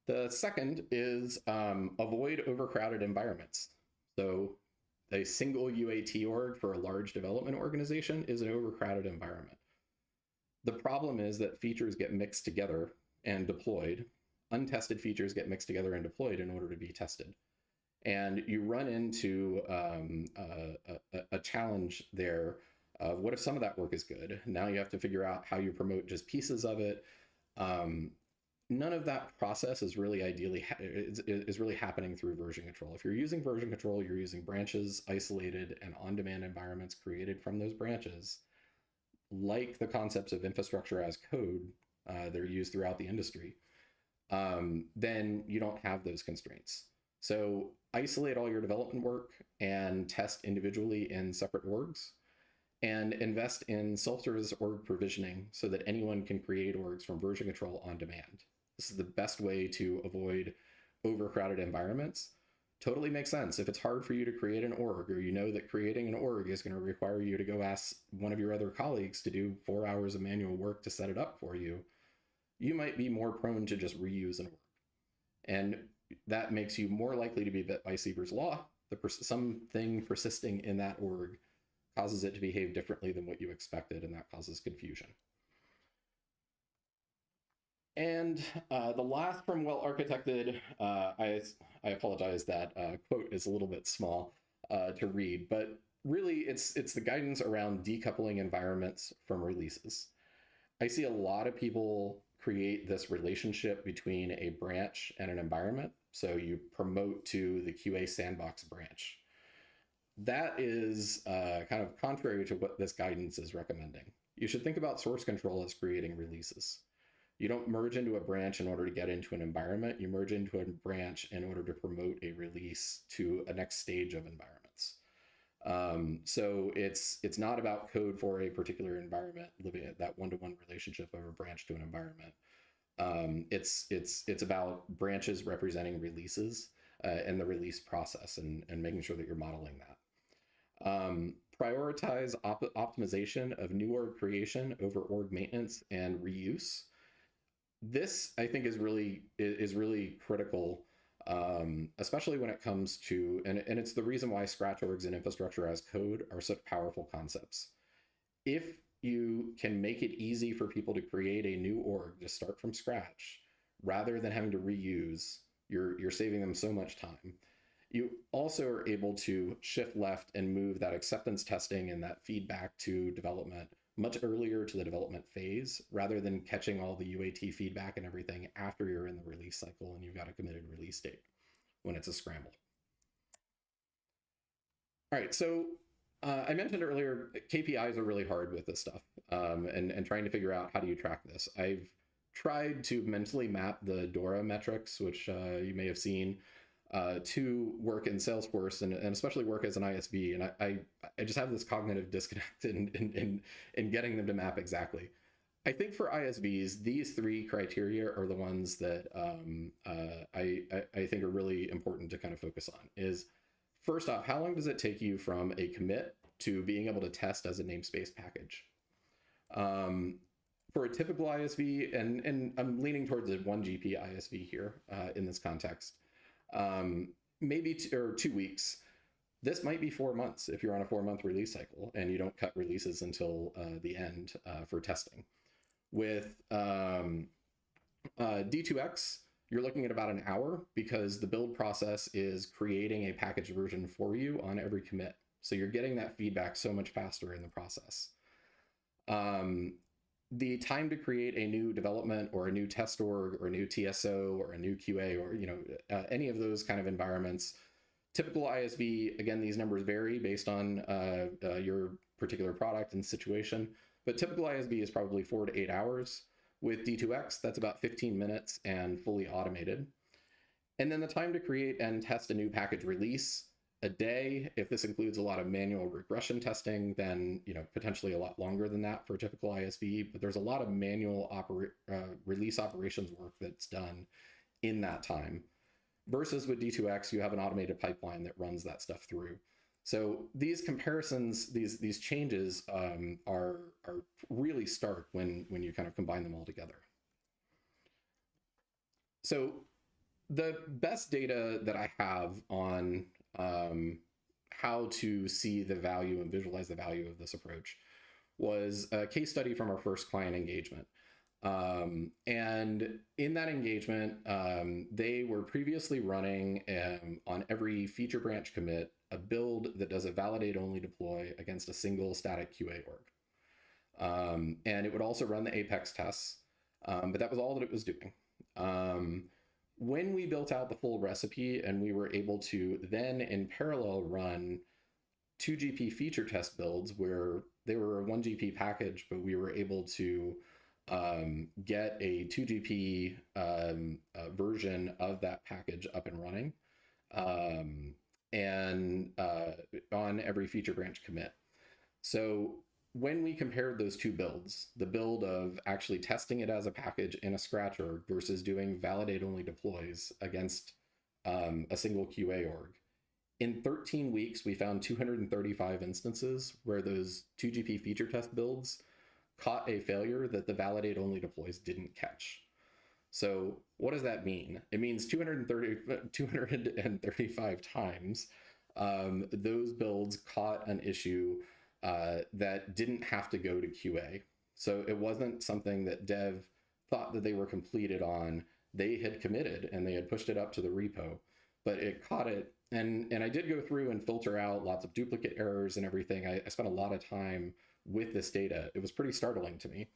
The second is avoid overcrowded environments. So a single UAT org for a large development organization is an overcrowded environment. The problem is that features get mixed together and deployed. Untested features get mixed together and deployed in order to be tested. And you run into a challenge there of what if some of that work is good? Now you have to figure out how you promote just pieces of it. None of that process is really really happening through version control. If you're using version control, you're using branches, isolated, and on-demand environments created from those branches, like the concepts of infrastructure as code that are used throughout the industry. Then you don't have those constraints. So isolate all your development work and test individually in separate orgs, and invest in self-service org provisioning so that anyone can create orgs from version control on demand. This is the best way to avoid overcrowded environments. Totally makes sense. If it's hard for you to create an org, or you know that creating an org is going to require you to go ask one of your other colleagues to do 4 hours of manual work to set it up for you, you might be more prone to just reuse an org. And that makes you more likely to be bit by Sieber's law. Something persisting in that org causes it to behave differently than what you expected, and that causes confusion. And the last from Well Architected, I apologize, that quote is a little bit small to read, but really it's the guidance around decoupling environments from releases. I see a lot of people create this relationship between a branch and an environment. So you promote to the QA sandbox branch. That is kind of contrary to what this guidance is recommending. You should think about source control as creating releases. You don't merge into a branch in order to get into an environment. You merge into a branch in order to promote a release to a next stage of environments. So it's not about code for a particular environment, living at that one-to-one relationship of a branch to an environment. It's about branches representing releases and the release process, and making sure that you're modeling that. Prioritize optimization of new org creation over org maintenance and reuse. This, I think, is really critical, especially when it comes to, and it's the reason why scratch orgs and infrastructure as code are such powerful concepts. If you can make it easy for people to create a new org, to start from scratch, rather than having to reuse, you're saving them so much time. You also are able to shift left and move that acceptance testing and that feedback to development much earlier to the development phase, rather than catching all the UAT feedback and everything after you're in the release cycle and you've got a committed release date when it's a scramble. All right, so I mentioned earlier, KPIs are really hard with this stuff, and trying to figure out how do you track this. I've tried to mentally map the DORA metrics, which you may have seen, to work in Salesforce and especially work as an ISV. And I just have this cognitive disconnect in getting them to map exactly. I think for ISVs, these three criteria are the ones that I think are really important to kind of focus on. Is first off, how long does it take you from a commit to being able to test as a namespace package? For a typical ISV, and I'm leaning towards a 1GP ISV here in this context, maybe 2 weeks. This might be 4 months if you're on a 4-month release cycle and you don't cut releases until the end for testing. With D2X, you're looking at about an hour, because the build process is creating a package version for you on every commit. So you're getting that feedback so much faster in the process. The time to create a new development or a new test org or a new TSO or a new QA or any of those kind of environments, typical ISV, again, these numbers vary based on your particular product and situation, but typical ISV is probably 4 to 8 hours. With D2X, that's about 15 minutes and fully automated. And then the time to create and test a new package release, a day. If this includes a lot of manual regression testing, then potentially a lot longer than that for a typical ISV. But there's a lot of manual release operations work that's done in that time. Versus with D2X, you have an automated pipeline that runs that stuff through. So these comparisons, these changes are really stark when you kind of combine them all together. So the best data that I have on how to see the value and visualize the value of this approach was a case study from our first client engagement. And in that engagement, they were previously running on every feature branch commit a build that does a validate only deploy against a single static QA org. And it would also run the Apex tests, but that was all that it was doing. When we built out the full recipe and we were able to then in parallel run 2GP feature test builds where they were a 1GP package, but we were able to get a 2GP version of that package up and running and on every feature branch commit. So when we compared those two builds, the build of actually testing it as a package in a scratch org versus doing validate only deploys against a single QA org, in 13 weeks, we found 235 instances where those 2GP feature test builds caught a failure that the validate only deploys didn't catch. So what does that mean? It means 235 times those builds caught an issue that didn't have to go to QA. So it wasn't something that dev thought that they were completed on. They had committed and they had pushed it up to the repo, but it caught it. And I did go through and filter out lots of duplicate errors and everything. I spent a lot of time with this data. It was pretty startling to me,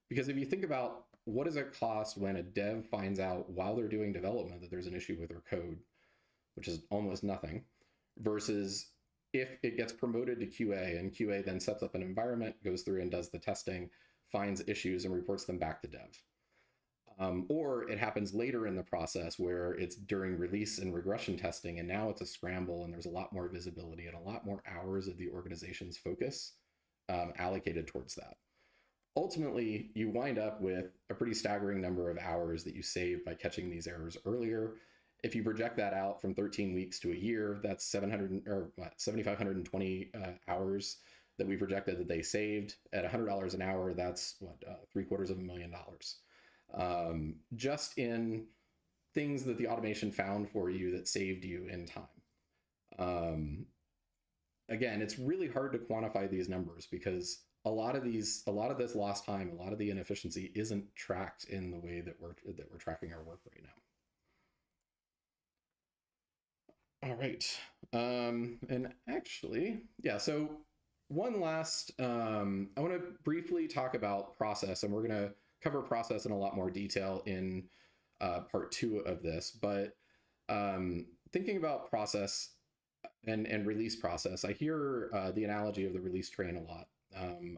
because if you think about what does it cost when a dev finds out while they're doing development that there's an issue with their code, which is almost nothing, versus if it gets promoted to QA and QA then sets up an environment, goes through and does the testing, finds issues and reports them back to dev. Or it happens later in the process where it's during release and regression testing, and now it's a scramble and there's a lot more visibility and a lot more hours of the organization's focus allocated towards that. Ultimately, you wind up with a pretty staggering number of hours that you save by catching these errors earlier. If you project that out from 13 weeks to a year, that's 7,520 hours that we projected that they saved. At $100 an hour, that's $750,000. Just in things that the automation found for you that saved you in time. Again, it's really hard to quantify these numbers because a lot of this lost time, a lot of the inefficiency isn't tracked in the way that we're tracking our work right now. All right. And actually, yeah, so one last, I want to briefly talk about process, and we're going to cover process in a lot more detail in part 2 of this. But thinking about process and release process, I hear the analogy of the release train a lot.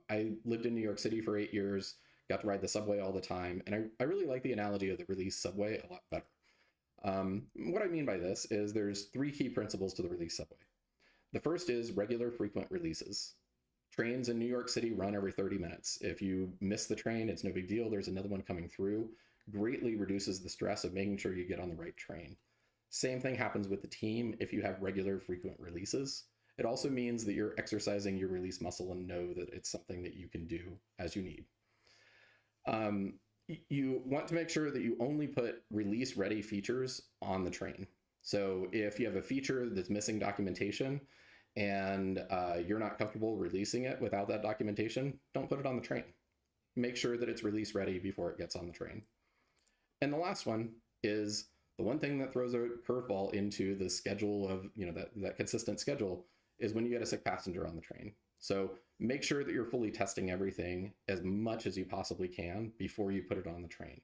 I lived in New York City for 8 years, got to ride the subway all the time, and I really like the analogy of the release subway a lot better. What I mean by this is there's 3 key principles to the release subway. The first is regular frequent releases. Trains in New York City run every 30 minutes. If you miss the train, it's no big deal. There's another one coming through. Greatly reduces the stress of making sure you get on the right train. Same thing happens with the team if you have regular frequent releases. It also means that you're exercising your release muscle and know that it's something that you can do as you need. You want to make sure that you only put release ready features on the train. So if you have a feature that's missing documentation and you're not comfortable releasing it without that documentation, don't put it on the train. Make sure that it's release ready before it gets on the train. And the last one is the one thing that throws a curveball into the schedule of, that consistent schedule is when you get a sick passenger on the train. So make sure that you're fully testing everything as much as you possibly can before you put it on the train.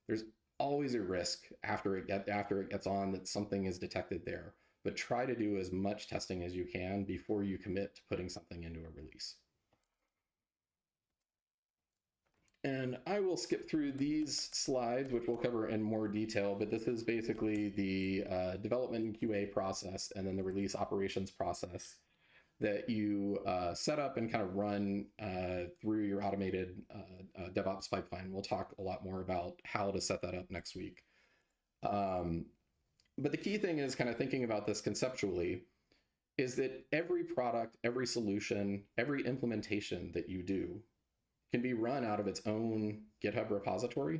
There's always a risk after it gets on that something is detected there, but try to do as much testing as you can before you commit to putting something into a release. And I will skip through these slides, which we'll cover in more detail, but this is basically the development and QA process and then the release operations process that you set up and kind of run through your automated DevOps pipeline. We'll talk a lot more about how to set that up next week. But the key thing is kind of thinking about this conceptually is that every product, every solution, every implementation that you do can be run out of its own GitHub repository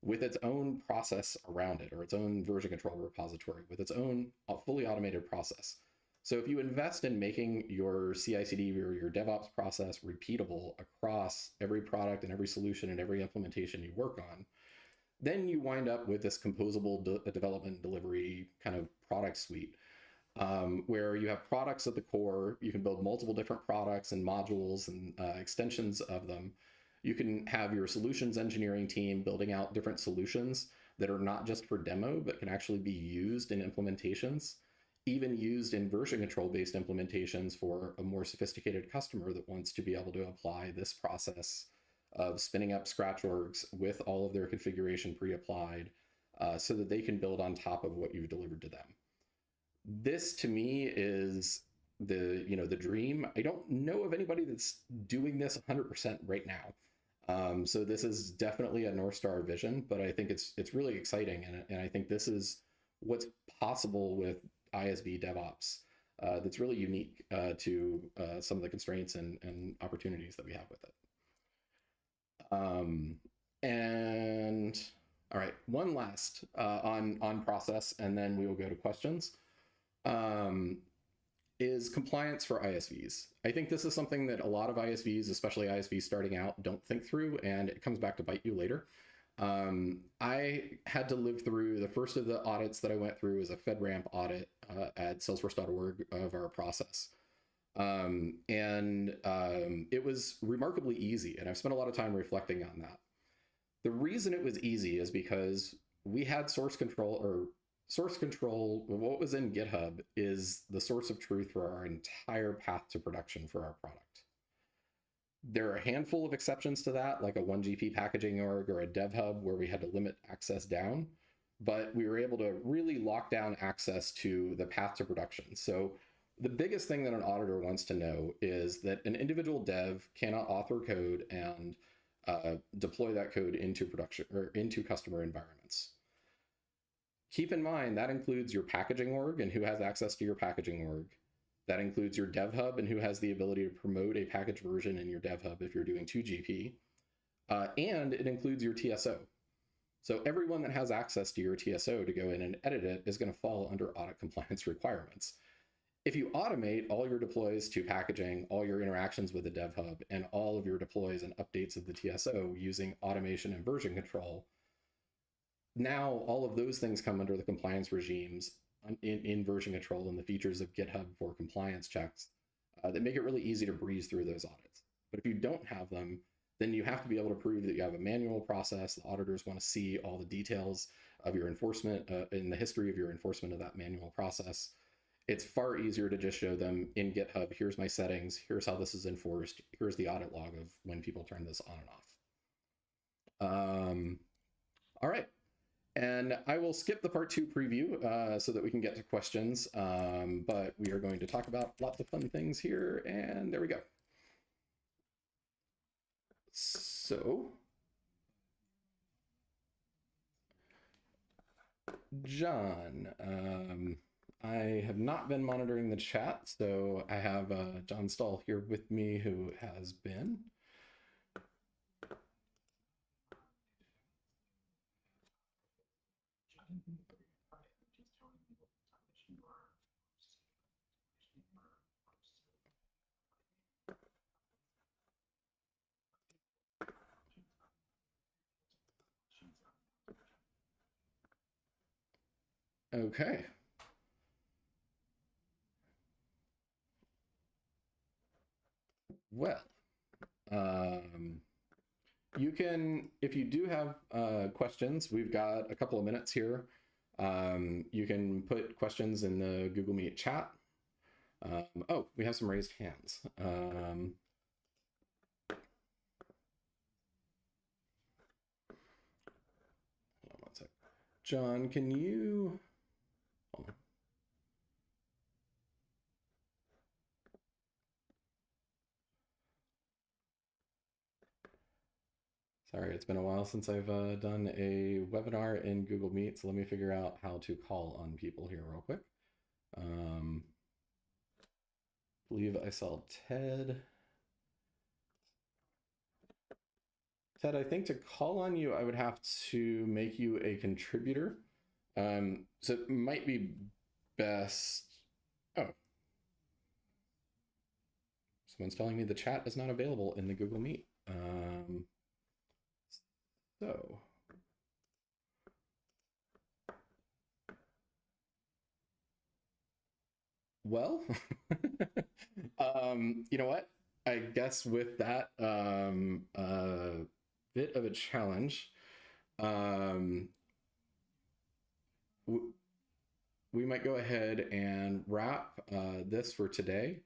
with its own process around it, or its own version control repository with its own fully automated process. So if you invest in making your CI/CD or your DevOps process repeatable across every product and every solution and every implementation you work on, then you wind up with this composable development delivery kind of product suite where you have products at the core. You can build multiple different products and modules and extensions of them. You can have your solutions engineering team building out different solutions that are not just for demo, but can actually be used in implementations, even used in version control based implementations for a more sophisticated customer that wants to be able to apply this process of spinning up scratch orgs with all of their configuration pre-applied so that they can build on top of what you've delivered to them. This to me is the dream. I don't know of anybody that's doing this 100% right now. So this is definitely a North Star vision, but I think it's really exciting. And I think this is what's possible with ISV DevOps that's really unique to some of the constraints and opportunities that we have with it. And all right, one last on process, and then we will go to questions. Is compliance for ISVs. I think this is something that a lot of ISVs, especially ISVs starting out, don't think through, and it comes back to bite you later. I had to live through the first of the audits that I went through was a FedRAMP audit at Salesforce.org of our process. It was remarkably easy, and I've spent a lot of time reflecting on that. The reason it was easy is because we had source control. What was in GitHub is the source of truth for our entire path to production for our product. There are a handful of exceptions to that, like a 1GP packaging org or a dev hub where we had to limit access down, but we were able to really lock down access to the path to production. So the biggest thing that an auditor wants to know is that an individual dev cannot author code and deploy that code into production or into customer environments. Keep in mind that includes your packaging org and who has access to your packaging org. That includes your dev hub and who has the ability to promote a package version in your dev hub if you're doing 2GP. And it includes your TSO. So everyone that has access to your TSO to go in and edit it is going to fall under audit compliance requirements. If you automate all your deploys to packaging, all your interactions with the Dev Hub, and all of your deploys and updates of the TSO using automation and version control, now all of those things come under the compliance regimes in version control and the features of GitHub for compliance checks that make it really easy to breeze through those audits. But if you don't have them, then you have to be able to prove that you have a manual process. The auditors want to see all the details of your enforcement in the history of your enforcement of that manual process. It's far easier to just show them in GitHub, here's my settings, here's how this is enforced, here's the audit log of when people turn this on and off. All right. And I will skip the part 2 preview so that we can get to questions, but we are going to talk about lots of fun things here, and there we go. So, John, I have not been monitoring the chat, so I have John Stahl here with me, who has been. Okay. Well, you can, if you do have questions, we've got a couple of minutes here. You can put questions in the Google Meet chat. Oh, we have some raised hands. Hold on one sec. John, can you... Hold on. Sorry, it's been a while since I've done a webinar in Google Meet, so let me figure out how to call on people here real quick. Believe I saw Ted. Ted, I think to call on you, I would have to make you a contributor. So it might be best. Oh. Someone's telling me the chat is not available in the Google Meet. So. Well, you know what? I guess with that bit of a challenge, we might go ahead and wrap this for today.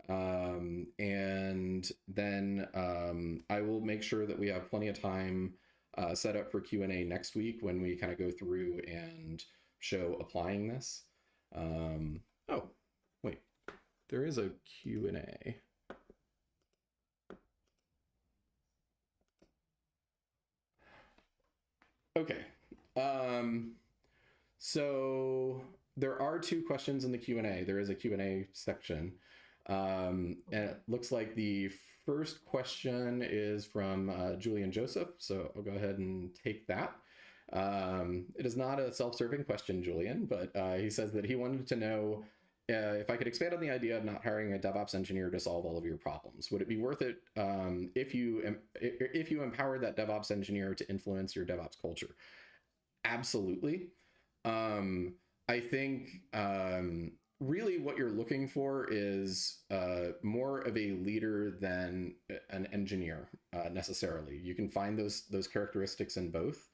And then I will make sure that we have plenty of time set up for Q&A next week when we kind of go through and show applying this. Oh, wait, there is a Q&A. Okay. So there are 2 questions in the Q&A. There is a Q&A section. And it looks like the first question is from Julian Joseph. So I'll go ahead and take that. It is not a self-serving question, Julian, but he says that he wanted to know if I could expand on the idea of not hiring a DevOps engineer to solve all of your problems. Would it be worth it if you empower that DevOps engineer to influence your DevOps culture? Absolutely. I think really what you're looking for is more of a leader than an engineer necessarily. You can find those characteristics in both.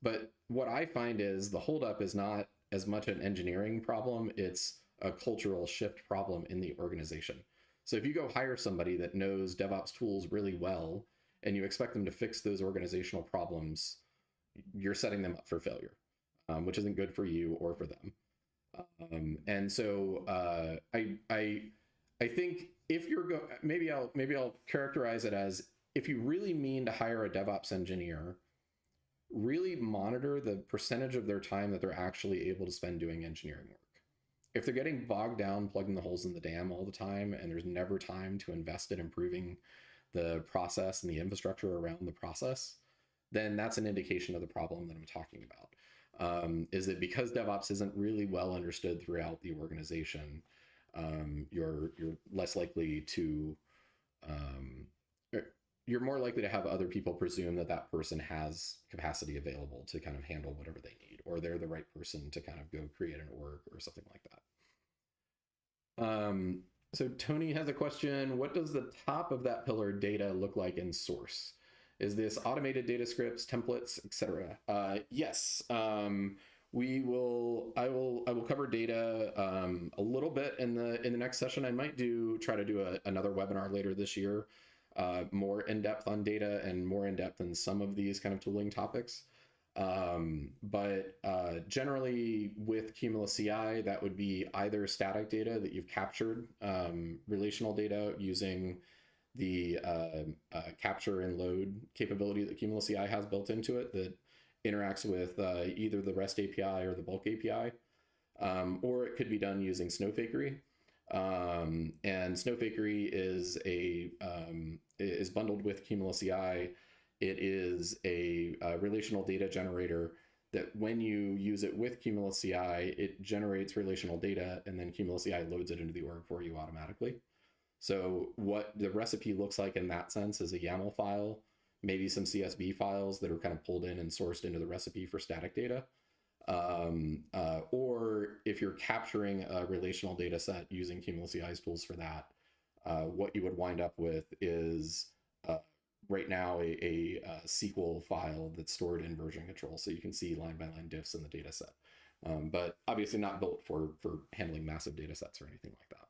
But what I find is the holdup is not as much an engineering problem, it's a cultural shift problem in the organization. So if you go hire somebody that knows DevOps tools really well and you expect them to fix those organizational problems, you're setting them up for failure, which isn't good for you or for them. And so I think if you're maybe I'll characterize it as, if you really mean to hire a DevOps engineer, really monitor the percentage of their time that they're actually able to spend doing engineering work. If they're getting bogged down plugging the holes in the dam all the time and there's never time to invest in improving the process and the infrastructure around the process, then that's an indication of the problem that I'm talking about. Is that because DevOps isn't really well understood throughout the organization, you're less likely to um, you're more likely to have other people presume that that person has capacity available to kind of handle whatever they need, or they're the right person to kind of go create an org or something like that. So Tony has a question. What does the top of that pillar data look like in source? Is this automated data scripts, templates, etc.? Yes. We will. I will cover data a little bit in the next session. I might try to do another webinar later this year, more in depth on data and more in depth in some of these kind of tooling topics. But generally with Cumulus CI, that would be either static data that you've captured, relational data using the capture and load capability that Cumulus CI has built into it that interacts with either the REST API or the bulk API, or it could be done using Snowfakery. And Snowfakery is bundled with Cumulus CI. It is a relational data generator that when you use it with Cumulus CI, it generates relational data, and then Cumulus CI loads it into the org for you automatically. So what the recipe looks like in that sense is a YAML file, maybe some CSV files that are kind of pulled in and sourced into the recipe for static data. Or if you're capturing a relational data set using Cumulus CI's tools for that, what you would wind up with is right now a SQL file that's stored in version control, so you can see line by line diffs in the data set. But obviously not built for handling massive data sets or anything like that.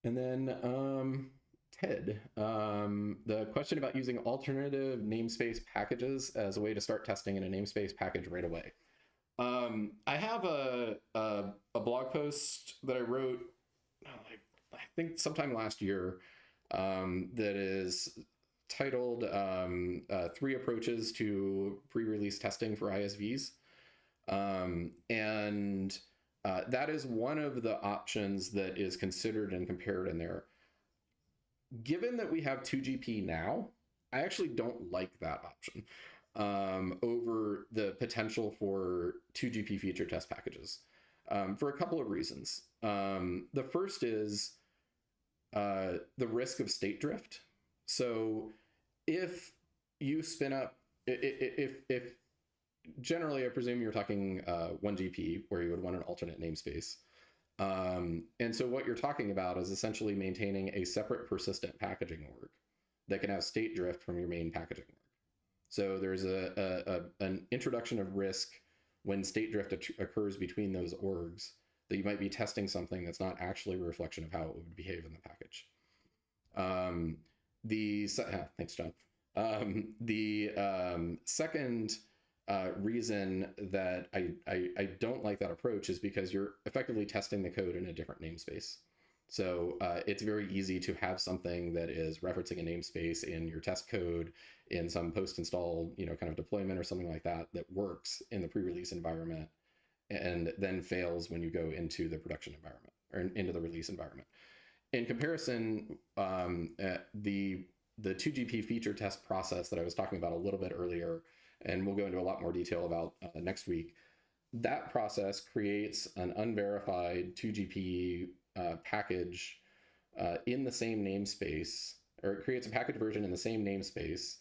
And then Ted, the question about using alternative namespace packages as a way to start testing in a namespace package right away. I have a blog post that I wrote, I think sometime last year, that is titled 3 Approaches to Pre-Release Testing for ISVs. And that is one of the options that is considered and compared in there. Given that we have 2GP now, I actually don't like that option over the potential for 2GP feature test packages for a couple of reasons. The first is the risk of state drift. So if you spin up, if generally I presume you're talking 1GP where you would want an alternate namespace. And so what you're talking about is essentially maintaining a separate persistent packaging org that can have state drift from your main packaging org. So there's an introduction of risk when state drift occurs between those orgs that you might be testing something that's not actually a reflection of how it would behave in the package. Thanks, John. The second reason that I don't like that approach is because you're effectively testing the code in a different namespace. So it's very easy to have something that is referencing a namespace in your test code in some post-install, kind of deployment or something like that works in the pre-release environment and then fails when you go into the production environment or into the release environment. In comparison, the 2GP feature test process that I was talking about a little bit earlier, and we'll go into a lot more detail about next week, that process creates an unverified 2GP package in the same namespace, or it creates a package version in the same namespace,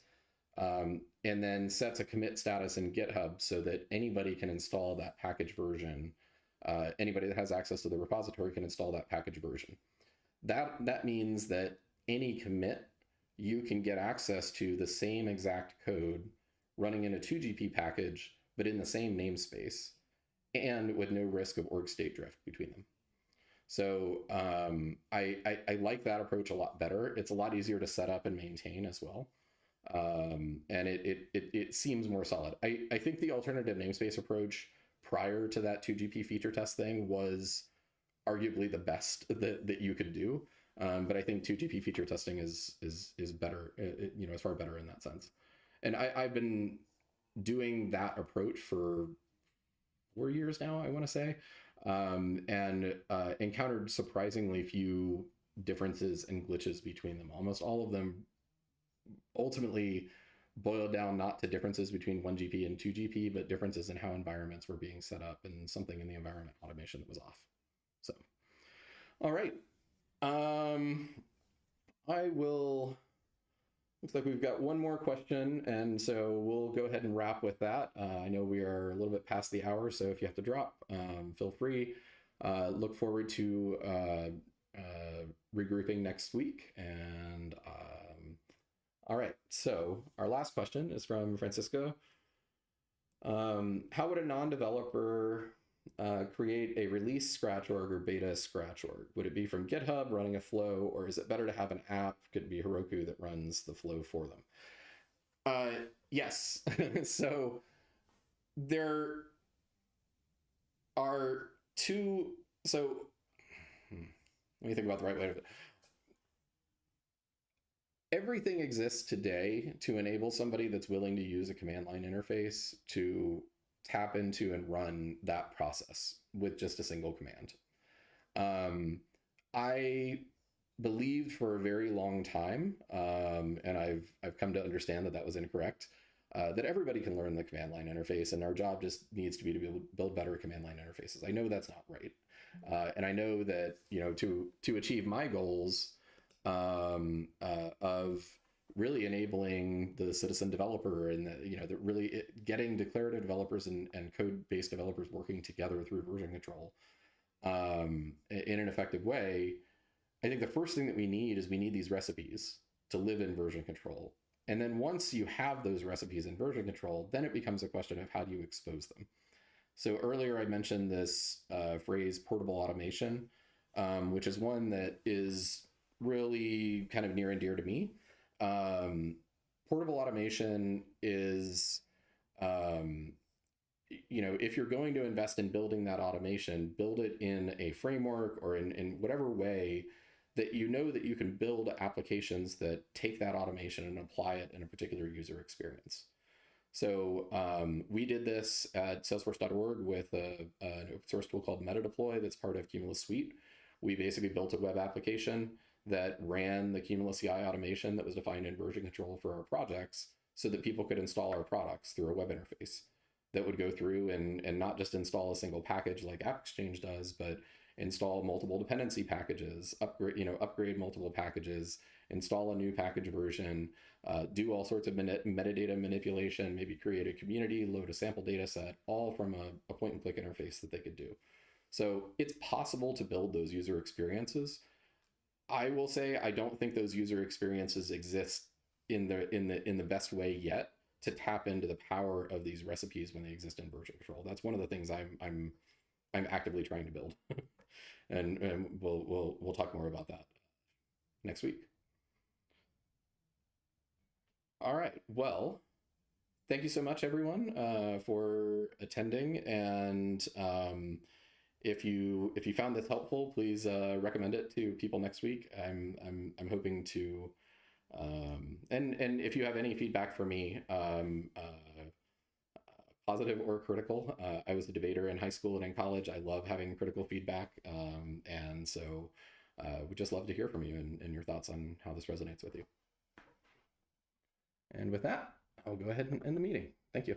and then sets a commit status in GitHub so that anybody can install that package version. Anybody that has access to the repository can install that package version. That means that any commit, you can get access to the same exact code running in a 2GP package, but in the same namespace, and with no risk of org state drift between them. So I like that approach a lot better. It's a lot easier to set up and maintain as well. And it seems more solid. I think the alternative namespace approach prior to that 2GP feature test thing was arguably the best that you could do. But I think 2GP feature testing is better, is far better in that sense. And I've been doing that approach for 4 years now, I want to say, and encountered surprisingly few differences and glitches between them. Almost all of them ultimately boiled down not to differences between 1GP and 2GP, but differences in how environments were being set up and something in the environment automation that was off. So All right. I will, looks like we've got one more question, and so we'll go ahead and wrap with that. I know we are a little bit past the hour, so if you have to drop, feel free. Look forward to regrouping next week. And all right, so our last question is from Francisco. How would a non-developer create a release scratch org or beta scratch org? Would it be from GitHub running a flow, or is it better to have an app? Could it be Heroku that runs the flow for them? Yes. So there are two. So let me think about the right way of it. Everything exists today to enable somebody that's willing to use a command line interface to tap into and run that process with just a single command. I believed for a very long time, and I've come to understand that that was incorrect, that everybody can learn the command line interface, and our job just needs to be able to build better command line interfaces. I know that's not right, and I know that to achieve my goals of really enabling the citizen developer and the really getting declarative developers and code-based developers working together through version control in an effective way. I think the first thing that we need is these recipes to live in version control. And then once you have those recipes in version control, then it becomes a question of how do you expose them. So earlier I mentioned this phrase portable automation, which is one that is really kind of near and dear to me. Portable automation is, if you're going to invest in building that automation, build it in a framework or in whatever way that that you can build applications that take that automation and apply it in a particular user experience. So we did this at Salesforce.org with an open source tool called MetaDeploy that's part of Cumulus Suite. We basically built a web application that ran the Cumulus CI automation that was defined in version control for our projects so that people could install our products through a web interface that would go through and not just install a single package like AppExchange does, but install multiple dependency packages, upgrade multiple packages, install a new package version, do all sorts of metadata manipulation, maybe create a community, load a sample data set, all from a point and click interface that they could do. So it's possible to build those user experiences. I will say I don't think those user experiences exist in the best way yet to tap into the power of these recipes when they exist in version control. That's one of the things I'm actively trying to build, and we'll talk more about that next week. All right. Well, thank you so much, everyone, for attending. And if you found this helpful, please recommend it to people next week. I'm hoping to, and if you have any feedback for me, positive or critical, I was a debater in high school and in college. I love having critical feedback, and so we'd just love to hear from you and your thoughts on how this resonates with you. And with that, I'll go ahead and end the meeting. Thank you.